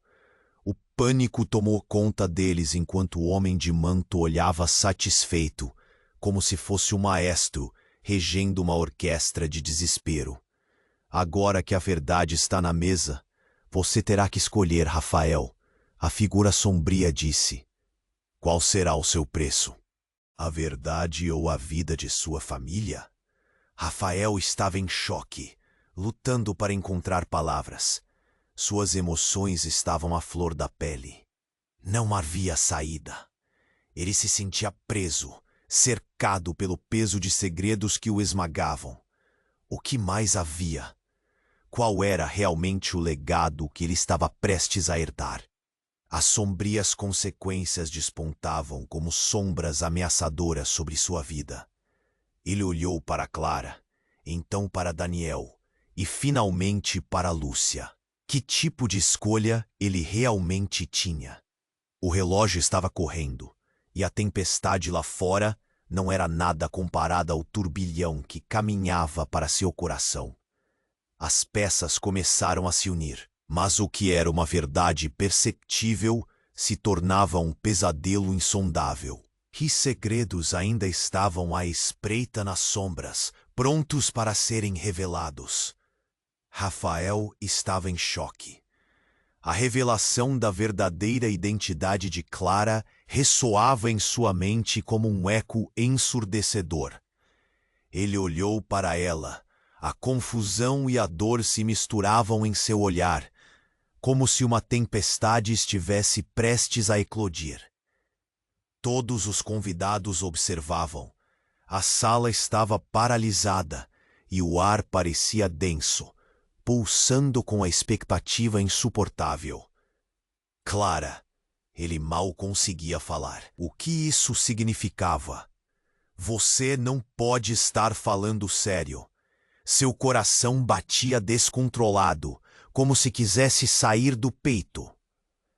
O pânico tomou conta deles enquanto o homem de manto olhava satisfeito, como se fosse o maestro regendo uma orquestra de desespero. Agora que a verdade está na mesa, você terá que escolher, Rafael. A figura sombria disse. Qual será o seu preço? A verdade ou a vida de sua família? Rafael estava em choque, lutando para encontrar palavras. Suas emoções estavam à flor da pele. Não havia saída. Ele se sentia preso, cercado pelo peso de segredos que o esmagavam. O que mais havia? Qual era realmente o legado que ele estava prestes a herdar? As sombrias consequências despontavam como sombras ameaçadoras sobre sua vida. Ele olhou para Clara, então para Daniel e finalmente para Lúcia. Que tipo de escolha ele realmente tinha? O relógio estava correndo, e a tempestade lá fora não era nada comparada ao turbilhão que caminhava para seu coração. As peças começaram a se unir, mas o que era uma verdade perceptível se tornava um pesadelo insondável. Que segredos ainda estavam à espreita nas sombras, prontos para serem revelados? Rafael estava em choque. A revelação da verdadeira identidade de Clara ressoava em sua mente como um eco ensurdecedor. Ele olhou para ela. A confusão e a dor se misturavam em seu olhar, como se uma tempestade estivesse prestes a eclodir. Todos os convidados observavam. A sala estava paralisada e o ar parecia denso, pulsando com a expectativa insuportável. Clara, ele mal conseguia falar. O que isso significava? Você não pode estar falando sério. Seu coração batia descontrolado, como se quisesse sair do peito.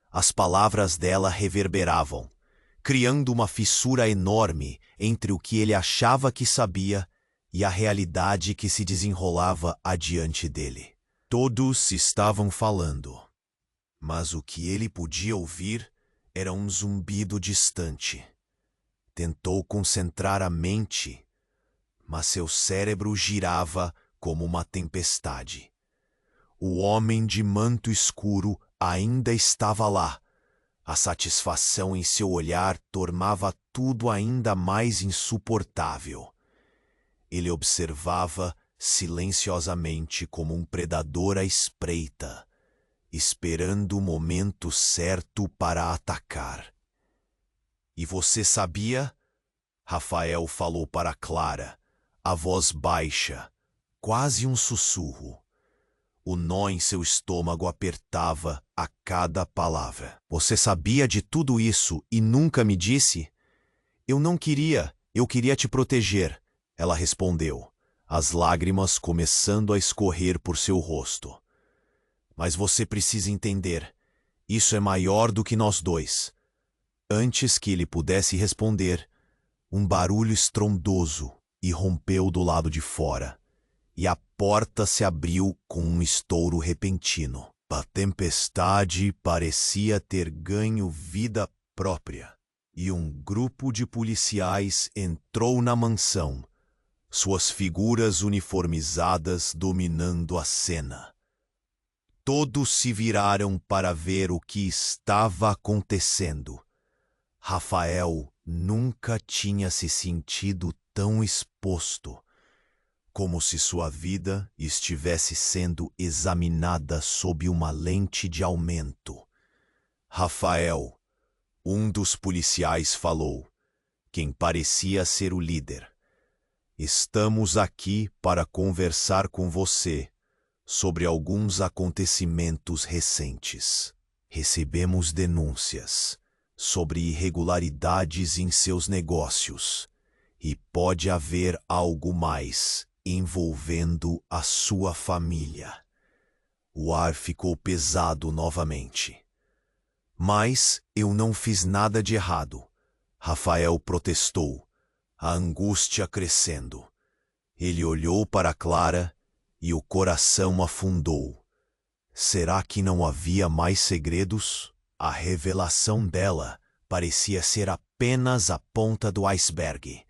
As palavras dela reverberavam, criando uma fissura enorme entre o que ele achava que sabia e a realidade que se desenrolava adiante dele. Todos estavam falando, mas o que ele podia ouvir era um zumbido distante. Tentou concentrar a mente, mas seu cérebro girava como uma tempestade. O homem de manto escuro ainda estava lá. A satisfação em seu olhar tornava tudo ainda mais insuportável. Ele observava silenciosamente como um predador à espreita, esperando o momento certo para atacar. E você sabia? Rafael falou para Clara, a voz baixa, quase um sussurro. O nó em seu estômago apertava a cada palavra. Você sabia de tudo isso e nunca me disse? Eu não queria, eu queria te proteger. Ela respondeu, as lágrimas começando a escorrer por seu rosto. Mas você precisa entender, isso é maior do que nós dois. Antes que ele pudesse responder, um barulho estrondoso irrompeu do lado de fora, e a porta se abriu com um estouro repentino. A tempestade parecia ter ganho vida própria, e um grupo de policiais entrou na mansão, suas figuras uniformizadas dominando a cena. Todos se viraram para ver o que estava acontecendo. Rafael nunca tinha se sentido tão exposto, como se sua vida estivesse sendo examinada sob uma lente de aumento. Rafael, um dos policiais falou, quem parecia ser o líder. Estamos aqui para conversar com você sobre alguns acontecimentos recentes. Recebemos denúncias sobre irregularidades em seus negócios e pode haver algo mais envolvendo a sua família. O ar ficou pesado novamente. Mas eu não fiz nada de errado, Rafael protestou, a angústia crescendo. Ele olhou para Clara e o coração afundou. Será que não havia mais segredos? A revelação dela parecia ser apenas a ponta do iceberg.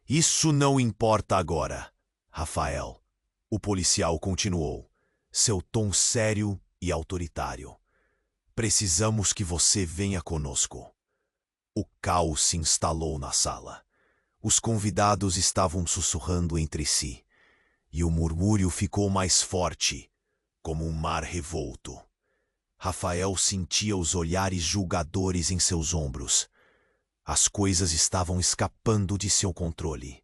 Isso não importa agora, Rafael. O policial continuou, seu tom sério e autoritário. Precisamos que você venha conosco. O caos se instalou na sala. Os convidados estavam sussurrando entre si, e o murmúrio ficou mais forte, como um mar revolto. Rafael sentia os olhares julgadores em seus ombros. As coisas estavam escapando de seu controle.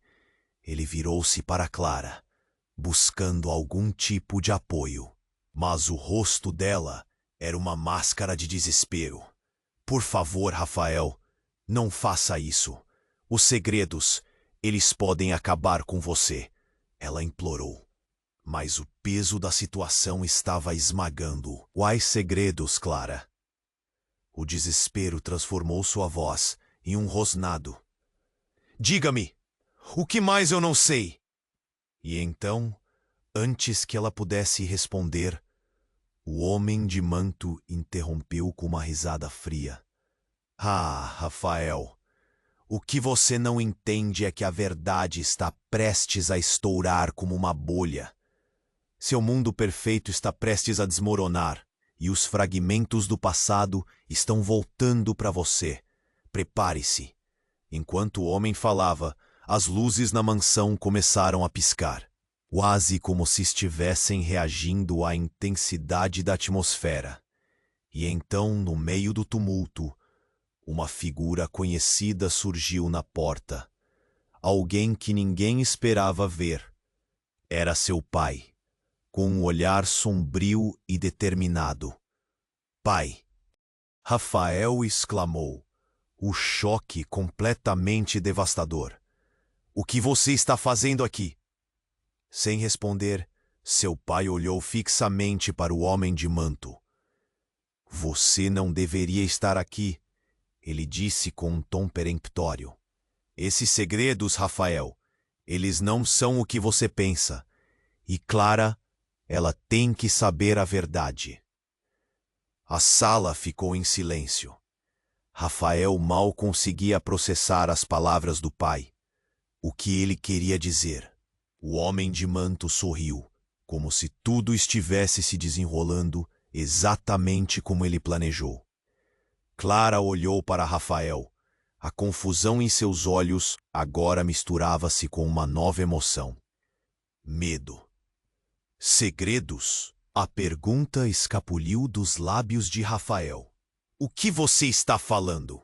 Ele virou-se para Clara, buscando algum tipo de apoio. Mas o rosto dela era uma máscara de desespero. Por favor, Rafael, não faça isso. Os segredos, eles podem acabar com você, ela implorou. Mas o peso da situação estava esmagando. Quais segredos, Clara? O desespero transformou sua voz em um rosnado. Diga-me, o que mais eu não sei? E então, antes que ela pudesse responder, o homem de manto interrompeu com uma risada fria. Ah, Rafael, o que você não entende é que a verdade está prestes a estourar como uma bolha. Seu mundo perfeito está prestes a desmoronar, e os fragmentos do passado estão voltando para você. Prepare-se. Enquanto o homem falava, as luzes na mansão começaram a piscar, quase como se estivessem reagindo à intensidade da atmosfera. E então, no meio do tumulto, uma figura conhecida surgiu na porta. Alguém que ninguém esperava ver. Era seu pai, com um olhar sombrio e determinado. Pai! Rafael exclamou, o choque completamente devastador. O que você está fazendo aqui? Sem responder, seu pai olhou fixamente para o homem de manto. Você não deveria estar aqui, ele disse com um tom peremptório. Esses segredos, Rafael, eles não são o que você pensa. E Clara, ela tem que saber a verdade. A sala ficou em silêncio. Rafael mal conseguia processar as palavras do pai. O que ele queria dizer? O homem de manto sorriu, como se tudo estivesse se desenrolando exatamente como ele planejou. Clara olhou para Rafael. A confusão em seus olhos agora misturava-se com uma nova emoção. Medo. Segredos? A pergunta escapuliu dos lábios de Rafael. O que você está falando?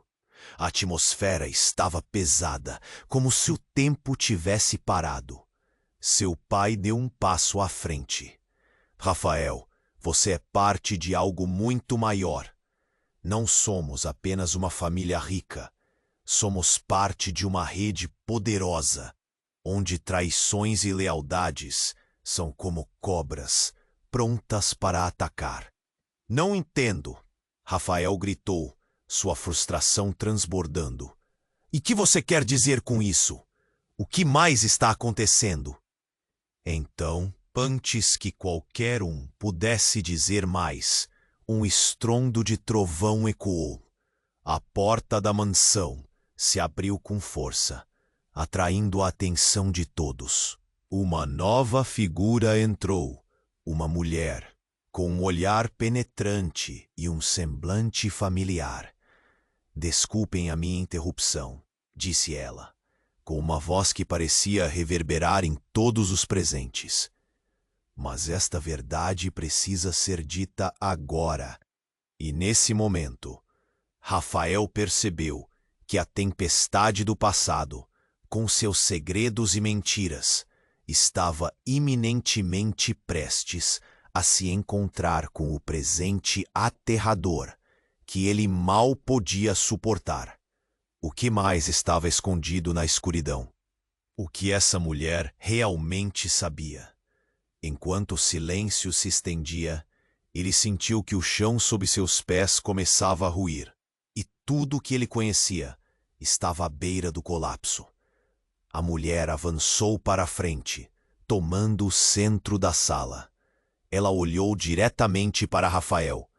A atmosfera estava pesada, como se o tempo tivesse parado. Seu pai deu um passo à frente. Rafael, você é parte de algo muito maior. Não somos apenas uma família rica. Somos parte de uma rede poderosa. onde traições e lealdades são como cobras, prontas para atacar. Não entendo, Rafael gritou, sua frustração transbordando. E que você quer dizer com isso? O que mais está acontecendo? Então, antes que qualquer um pudesse dizer mais, um estrondo de trovão ecoou. A porta da mansão se abriu com força, atraindo a atenção de todos. Uma nova figura entrou, uma mulher, com um olhar penetrante e um semblante familiar. Desculpem a minha interrupção, disse ela, com uma voz que parecia reverberar em todos os presentes. Mas esta verdade precisa ser dita agora. E nesse momento, Rafael percebeu que a tempestade do passado, com seus segredos e mentiras, estava iminentemente prestes a se encontrar com o presente aterrador que ele mal podia suportar. O que mais estava escondido na escuridão? O que essa mulher realmente sabia? Enquanto o silêncio se estendia, ele sentiu que o chão sob seus pés começava a ruir, e tudo o que ele conhecia estava à beira do colapso. A mulher avançou para a frente, tomando o centro da sala. Ela olhou diretamente para Rafael,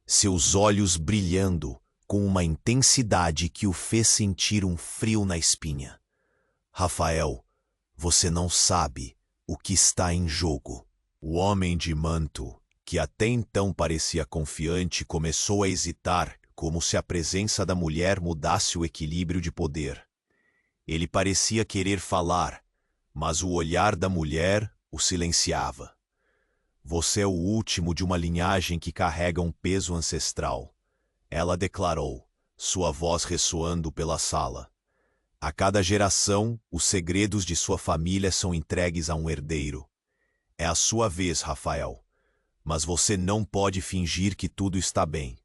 seus olhos brilhando com uma intensidade que o fez sentir um frio na espinha. Rafael, você não sabe o que está em jogo. O homem de manto, que até então parecia confiante, começou a hesitar, como se a presença da mulher mudasse o equilíbrio de poder. Ele parecia querer falar, mas o olhar da mulher o silenciava. Você é o último de uma linhagem que carrega um peso ancestral, ela declarou, sua voz ressoando pela sala. A cada geração, os segredos de sua família são entregues a um herdeiro. É a sua vez, Rafael. Mas você não pode fingir que tudo está bem.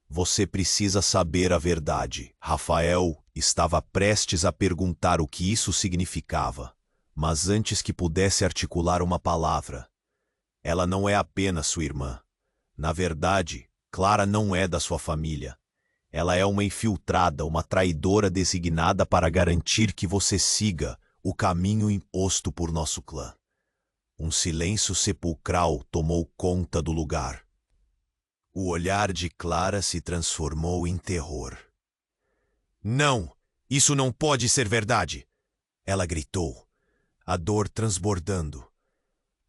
Você precisa saber a verdade. Rafael estava prestes a perguntar o que isso significava, mas antes que pudesse articular uma palavra, ela não é apenas sua irmã. Na verdade, Clara não é da sua família. Ela é uma infiltrada, uma traidora designada para garantir que você siga o caminho imposto por nosso clã. Um silêncio sepulcral tomou conta do lugar. O olhar de Clara se transformou em terror. Não! Isso não pode ser verdade! Ela gritou, a dor transbordando.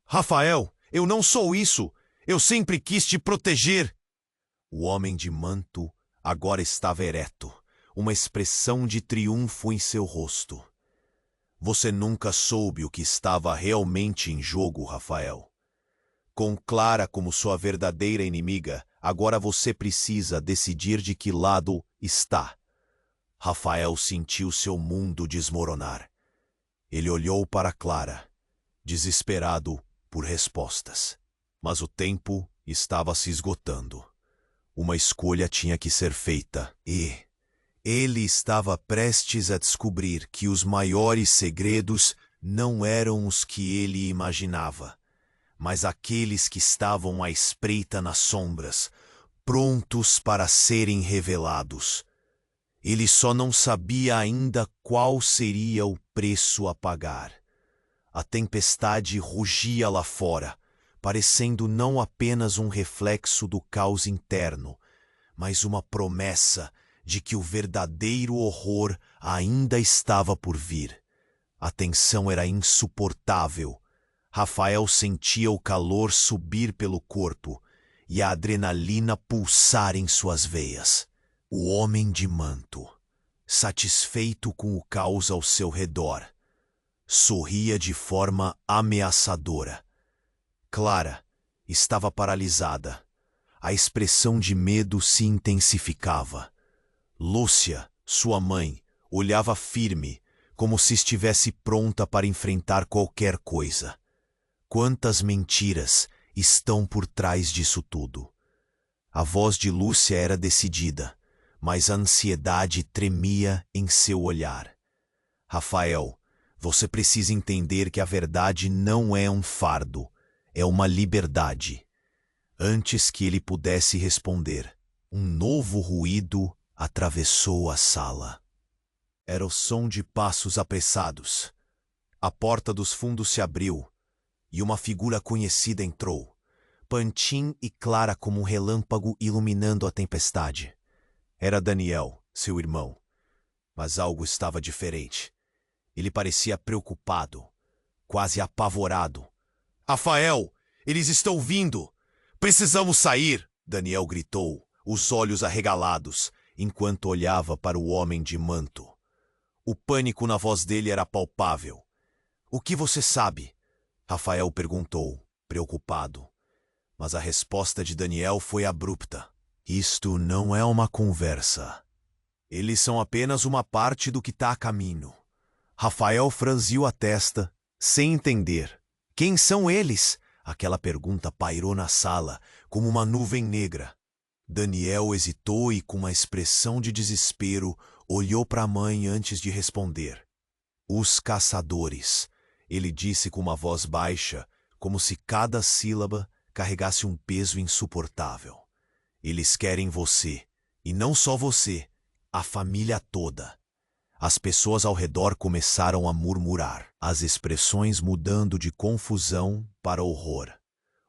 Rafael, eu não sou isso! Eu sempre quis te proteger! O homem de manto agora estava ereto, uma expressão de triunfo em seu rosto. Você nunca soube o que estava realmente em jogo, Rafael. Com Clara como sua verdadeira inimiga, agora você precisa decidir de que lado está. Rafael sentiu seu mundo desmoronar. Ele olhou para Clara, desesperado por respostas. Mas o tempo estava se esgotando. Uma escolha tinha que ser feita e ele estava prestes a descobrir que os maiores segredos não eram os que ele imaginava, mas aqueles que estavam à espreita nas sombras, prontos para serem revelados. Ele só não sabia ainda qual seria o preço a pagar. A tempestade rugia lá fora, parecendo não apenas um reflexo do caos interno, mas uma promessa de que o verdadeiro horror ainda estava por vir. A tensão era insuportável. Rafael sentia o calor subir pelo corpo e a adrenalina pulsar em suas veias. O homem de manto, satisfeito com o caos ao seu redor, sorria de forma ameaçadora. Clara estava paralisada. A expressão de medo se intensificava. Lúcia, sua mãe, olhava firme, como se estivesse pronta para enfrentar qualquer coisa. Quantas mentiras estão por trás disso tudo? A voz de Lúcia era decidida, mas a ansiedade tremia em seu olhar. Rafael, Você precisa entender que a verdade não é um fardo, é uma liberdade. Antes que ele pudesse responder, um novo ruído atravessou a sala. Era o som de passos apressados. A porta dos fundos se abriu e uma figura conhecida entrou, pantin e clara como um relâmpago iluminando a tempestade. Era Daniel, seu irmão. Mas algo estava diferente. Ele parecia preocupado, quase apavorado. Rafael, eles estão vindo! Precisamos sair! Daniel gritou, os olhos arregalados, enquanto olhava para o homem de manto. O pânico na voz dele era palpável. O que você sabe? Rafael perguntou, preocupado. Mas a resposta de Daniel foi abrupta. Isto não é uma conversa. Eles são apenas uma parte do que está a caminho. Rafael franziu a testa, sem entender. Quem são eles? Aquela pergunta pairou na sala, como uma nuvem negra. Daniel hesitou e, com uma expressão de desespero, olhou para a mãe antes de responder. Os caçadores, ele disse com uma voz baixa, como se cada sílaba carregasse um peso insuportável. Eles querem você, e não só você, a família toda. As pessoas ao redor começaram a murmurar, as expressões mudando de confusão para horror.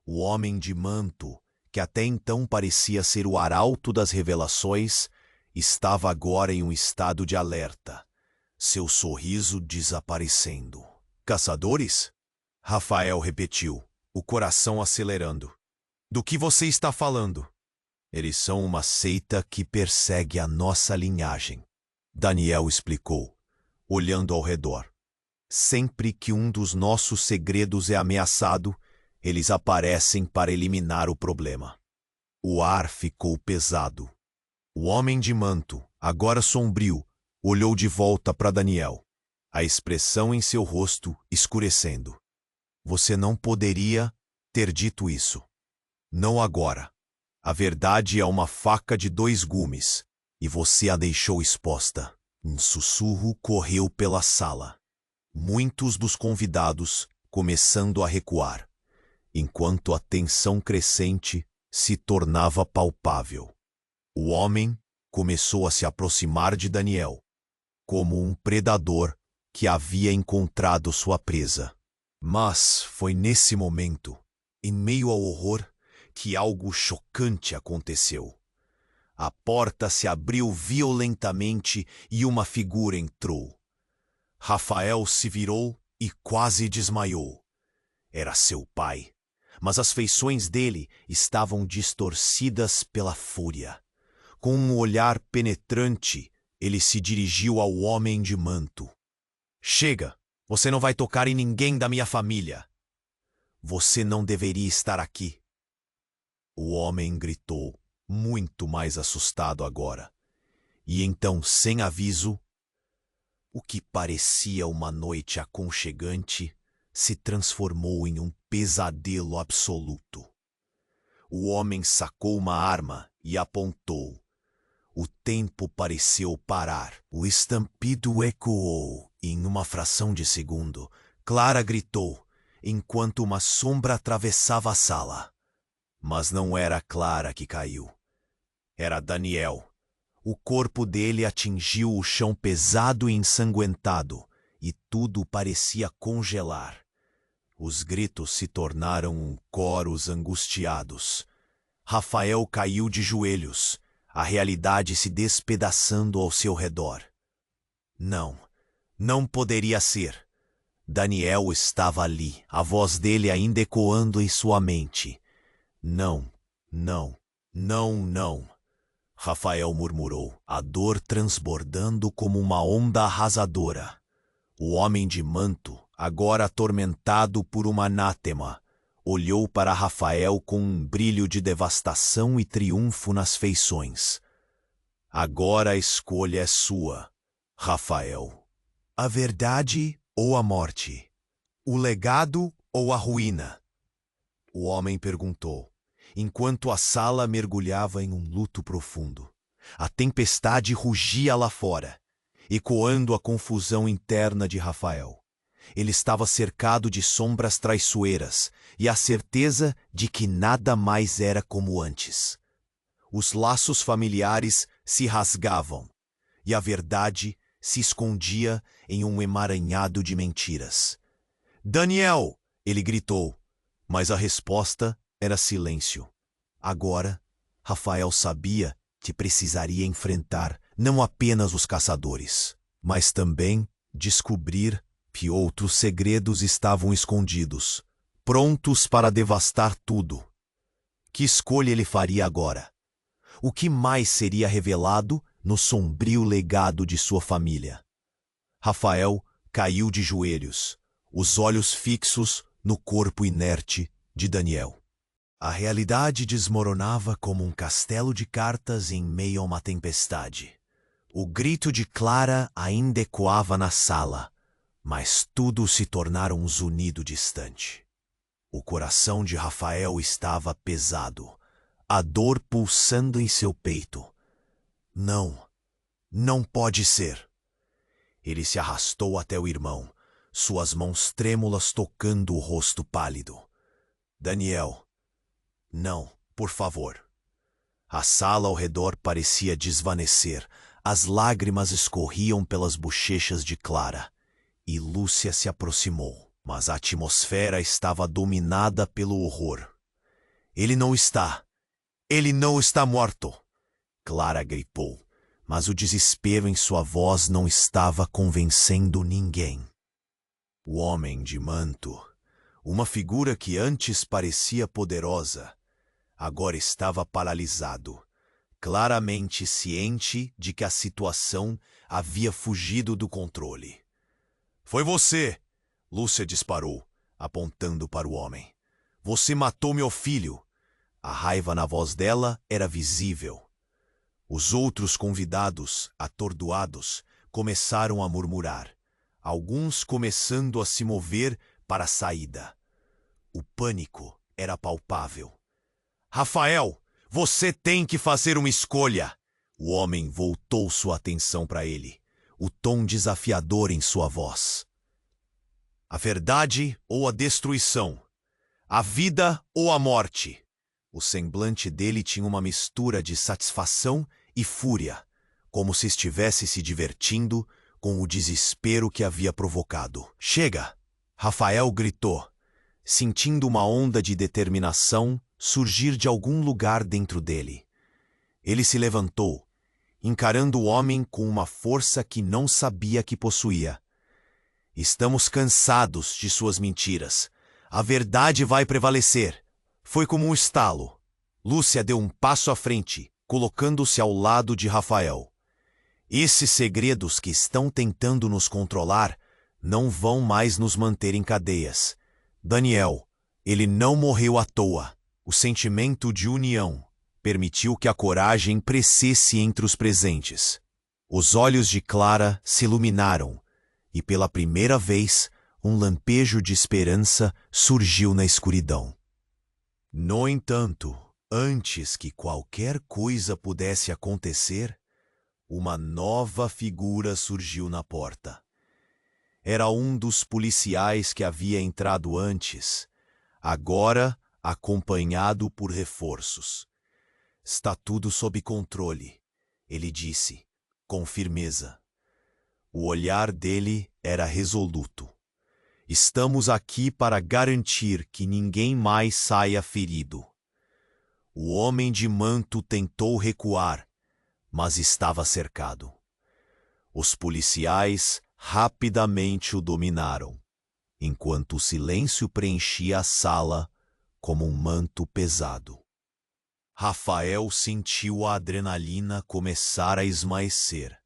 O homem de manto, que até então parecia ser o arauto das revelações, estava agora em um estado de alerta, seu sorriso desaparecendo. Caçadores? Rafael repetiu, o coração acelerando. Do que você está falando? Eles são uma seita que persegue a nossa linhagem. Daniel explicou, olhando ao redor. Sempre que um dos nossos segredos é ameaçado, eles aparecem para eliminar o problema. O ar ficou pesado. O homem de manto, agora sombrio, olhou de volta para Daniel, a expressão em seu rosto escurecendo. Você não poderia ter dito isso. Não agora. A verdade é uma faca de 2 gumes, e você a deixou exposta. Um sussurro correu pela sala. Muitos dos convidados começando a recuar, enquanto a tensão crescente se tornava palpável. O homem começou a se aproximar de Daniel, como um predador que havia encontrado sua presa. Mas foi nesse momento, em meio ao horror, que algo chocante aconteceu. A porta se abriu violentamente e uma figura entrou. Rafael se virou e quase desmaiou. Era seu pai, mas as feições dele estavam distorcidas pela fúria. Com um olhar penetrante, ele se dirigiu ao homem de manto. Chega! Você não vai tocar em ninguém da minha família. Você não deveria estar aqui. O homem gritou, muito mais assustado agora. E então, sem aviso, o que parecia uma noite aconchegante se transformou em um pesadelo absoluto. O homem sacou uma arma e apontou. O tempo pareceu parar. O estampido ecoou e, em uma fração de segundo, Clara gritou, enquanto uma sombra atravessava a sala. Mas não era Clara que caiu. Era Daniel. O corpo dele atingiu o chão pesado e ensanguentado, e tudo parecia congelar. Os gritos se tornaram coros angustiados. Rafael caiu de joelhos, a realidade se despedaçando ao seu redor. Não, não poderia ser. Daniel estava ali, a voz dele ainda ecoando em sua mente. Não, não, não, não. Rafael murmurou, a dor transbordando como uma onda arrasadora. O homem de manto, agora atormentado por uma anátema, olhou para Rafael com um brilho de devastação e triunfo nas feições. Agora a escolha é sua, Rafael. A verdade ou a morte? O legado ou a ruína? O homem perguntou, enquanto a sala mergulhava em um luto profundo. A tempestade rugia lá fora, ecoando a confusão interna de Rafael. Ele estava cercado de sombras traiçoeiras e a certeza de que nada mais era como antes. Os laços familiares se rasgavam e a verdade se escondia em um emaranhado de mentiras. "Daniel!" ele gritou, mas a resposta era silêncio. Agora, Rafael sabia que precisaria enfrentar não apenas os caçadores, mas também descobrir que outros segredos estavam escondidos, prontos para devastar tudo. Que escolha ele faria agora? O que mais seria revelado no sombrio legado de sua família? Rafael caiu de joelhos, os olhos fixos no corpo inerte de Daniel. A realidade desmoronava como um castelo de cartas em meio a uma tempestade. O grito de Clara ainda ecoava na sala, mas tudo se tornara um zunido distante. O coração de Rafael estava pesado, a dor pulsando em seu peito. Não, não pode ser. Ele se arrastou até o irmão, suas mãos trêmulas tocando o rosto pálido. "Daniel, não, por favor." A sala ao redor parecia desvanecer, as lágrimas escorriam pelas bochechas de Clara, e Lúcia se aproximou, mas a atmosfera estava dominada pelo horror. Ele não está morto!" Clara gripou, mas o desespero em sua voz não estava convencendo ninguém. O homem de manto, uma figura que antes parecia poderosa, agora estava paralisado, claramente ciente de que a situação havia fugido do controle. "Foi você!" Lúcia disparou, apontando para o homem. "Você matou meu filho!" A raiva na voz dela era visível. Os outros convidados, atordoados, começaram a murmurar, alguns começando a se mover para a saída. O pânico era palpável. "Rafael, você tem que fazer uma escolha!" O homem voltou sua atenção para ele, o tom desafiador em sua voz. "A verdade ou a destruição? A vida ou a morte?" O semblante dele tinha uma mistura de satisfação e fúria, como se estivesse se divertindo com o desespero que havia provocado. "Chega!" Rafael gritou, sentindo uma onda de determinação surgir de algum lugar dentro dele. Ele se levantou, encarando o homem com uma força que não sabia que possuía. "Estamos cansados de suas mentiras. A verdade vai prevalecer." Foi como um estalo. Lúcia deu um passo à frente, colocando-se ao lado de Rafael. "Esses segredos que estão tentando nos controlar não vão mais nos manter em cadeias. Daniel, ele não morreu à toa. O sentimento de união permitiu que a coragem crescesse entre os presentes." Os olhos de Clara se iluminaram e, pela primeira vez, um lampejo de esperança surgiu na escuridão. No entanto, antes que qualquer coisa pudesse acontecer, uma nova figura surgiu na porta. Era um dos policiais que havia entrado antes, agora acompanhado por reforços. "Está tudo sob controle", ele disse, com firmeza. O olhar dele era resoluto. "Estamos aqui para garantir que ninguém mais saia ferido." O homem de manto tentou recuar, mas estava cercado. Os policiais rapidamente o dominaram, enquanto o silêncio preenchia a sala como um manto pesado. Rafael sentiu a adrenalina começar a esmaecer,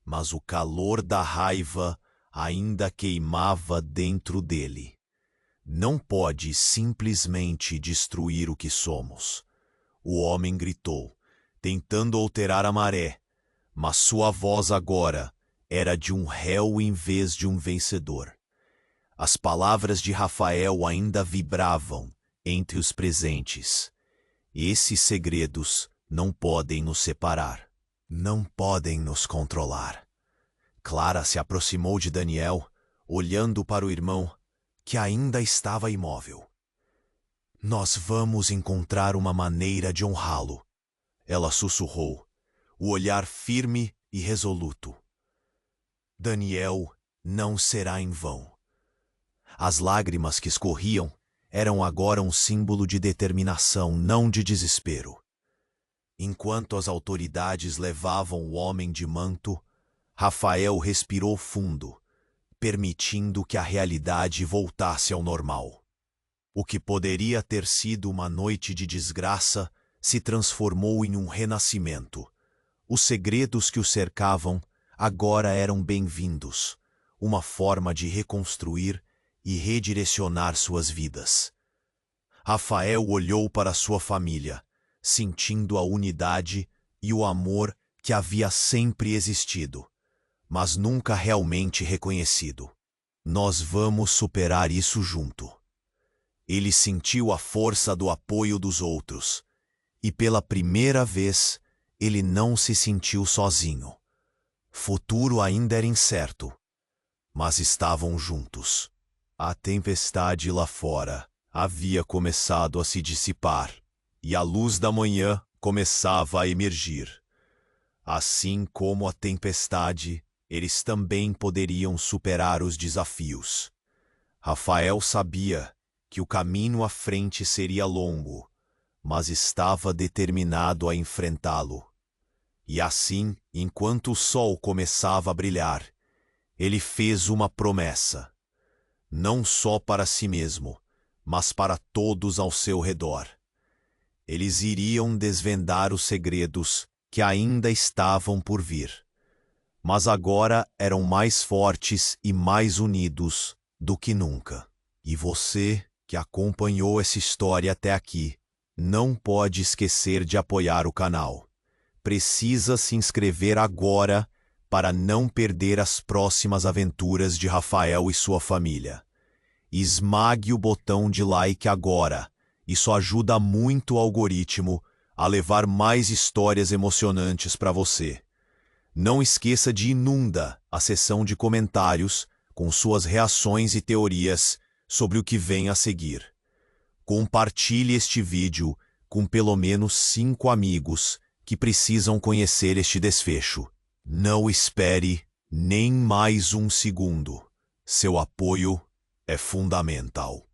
mas o calor da raiva ainda queimava dentro dele. "Não pode simplesmente destruir o que somos." O homem gritou, tentando alterar a maré, mas sua voz agora era de um réu em vez de um vencedor. As palavras de Rafael ainda vibravam entre os presentes. "Esses segredos não podem nos separar. Não podem nos controlar." Clara se aproximou de Daniel, olhando para o irmão, que ainda estava imóvel. Nós vamos encontrar uma maneira de honrá-lo, ela sussurrou, o olhar firme e resoluto. Daniel não será em vão. As lágrimas que escorriam eram agora um símbolo de determinação, não de desespero. Enquanto as autoridades levavam o homem de manto, Rafael respirou fundo, permitindo que a realidade voltasse ao normal. O que poderia ter sido uma noite de desgraça se transformou em um renascimento. Os segredos que o cercavam agora eram bem-vindos, uma forma de reconstruir e redirecionar suas vidas. Rafael olhou para sua família, sentindo a unidade e o amor que havia sempre existido, mas nunca realmente reconhecido. Nós vamos superar isso junto. Ele sentiu a força do apoio dos outros, e pela primeira vez ele não se sentiu sozinho. Futuro ainda era incerto, mas estavam juntos. A tempestade lá fora havia começado a se dissipar, e a luz da manhã começava a emergir. Assim como a tempestade, eles também poderiam superar os desafios. Rafael sabia que o caminho à frente seria longo, mas estava determinado a enfrentá-lo. E assim, enquanto o sol começava a brilhar, ele fez uma promessa, não só para si mesmo, mas para todos ao seu redor. Eles iriam desvendar os segredos que ainda estavam por vir, mas agora eram mais fortes e mais unidos do que nunca. E você, que acompanhou essa história até aqui, não pode esquecer de apoiar o canal. Precisa se inscrever agora para não perder as próximas aventuras de Rafael e sua família. Esmague o botão de like agora. Isso ajuda muito o algoritmo a levar mais histórias emocionantes para você. Não esqueça de inundar a seção de comentários com suas reações e teorias sobre o que vem a seguir. Compartilhe este vídeo com pelo menos 5 amigos que precisam conhecer este desfecho. Não espere nem mais um segundo. Seu apoio é fundamental.